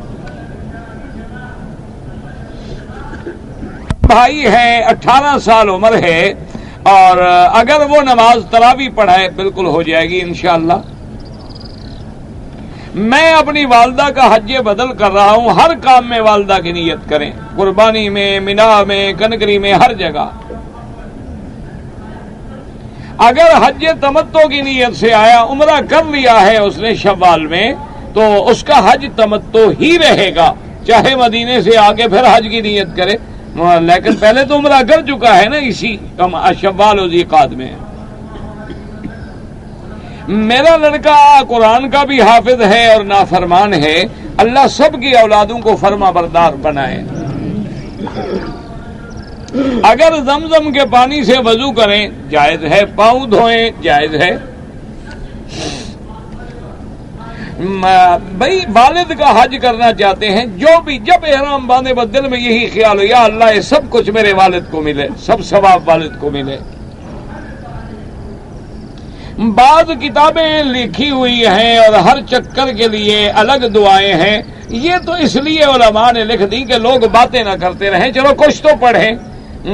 S1: بھائی ہے 18 سال عمر ہے، اور اگر وہ نماز تراویح پڑھائے بالکل ہو جائے گی انشاءاللہ۔ میں اپنی والدہ کا حج بدل کر رہا ہوں، ہر کام میں والدہ کی نیت کریں، قربانی میں، مینا میں، کنکری میں، ہر جگہ۔ اگر حج تمتع کی نیت سے آیا، عمرہ کر لیا ہے اس نے شوال میں، تو اس کا حج تمتع ہی رہے گا، چاہے مدینے سے آ کے پھر حج کی نیت کرے، لیکن پہلے تو عمرہ کر چکا ہے نا اسی شوال و ذی-قعدہ میں۔ میرا لڑکا قرآن کا بھی حافظ ہے اور نافرمان ہے، اللہ سب کی اولادوں کو فرما بردار بنائے۔ اگر زمزم کے پانی سے وضو کریں جائز ہے، پاؤں دھوئیں جائز ہے۔ بھائی والد کا حج کرنا چاہتے ہیں، جب احرام باندھے بس دل میں یہی خیال ہو، یا اللہ یہ سب کچھ میرے والد کو ملے، سب ثواب والد کو ملے۔ بعض کتابیں لکھی ہوئی ہیں اور ہر چکر کے لیے الگ دعائیں ہیں، یہ تو اس لیے علماء نے لکھ دی کہ لوگ باتیں نہ کرتے رہیں، چلو کچھ تو پڑھیں،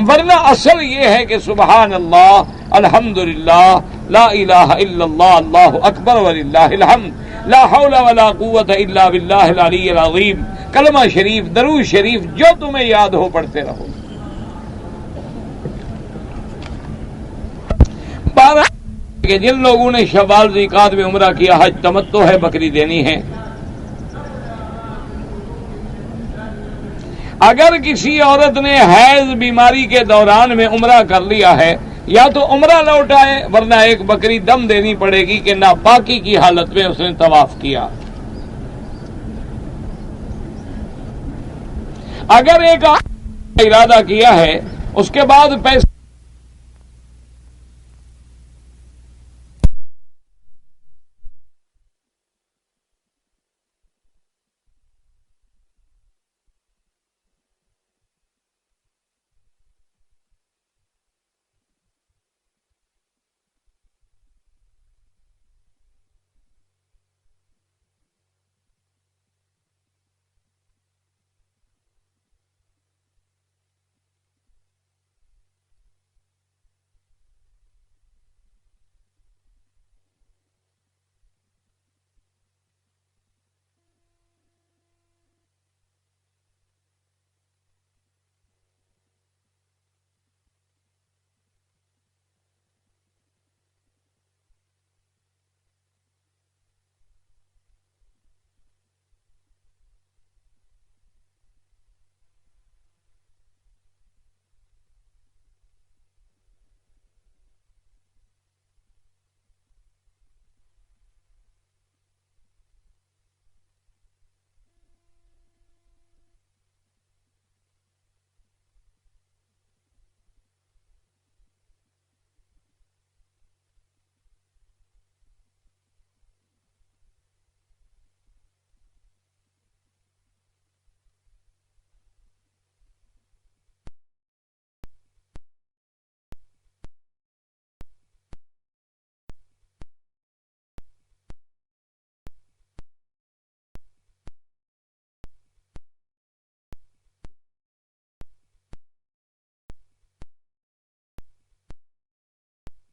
S1: ورنہ اصل یہ ہے کہ سبحان اللہ، الحمدللہ، لا الہ الا اللہ، اللہ اکبر وللہ الحمد، لا حول ولا قوت الا باللہ العلی العظیم، کلمہ شریف، درود شریف، جو تمہیں یاد ہو پڑھتے رہو۔ کہ جن لوگوں نے شوال ذی-قعدہ میں عمرہ کیا، حج تمتع ہے، بکری دینی ہے۔ اگر کسی عورت نے حیض بیماری کے دوران میں عمرہ کر لیا ہے، یا تو عمرہ لوٹائے، ورنہ ایک بکری دم دینی پڑے گی کہ ناپاکی کی حالت میں اس نے طواف کیا۔ اگر ایک ارادہ کیا ہے، اس کے بعد پیسے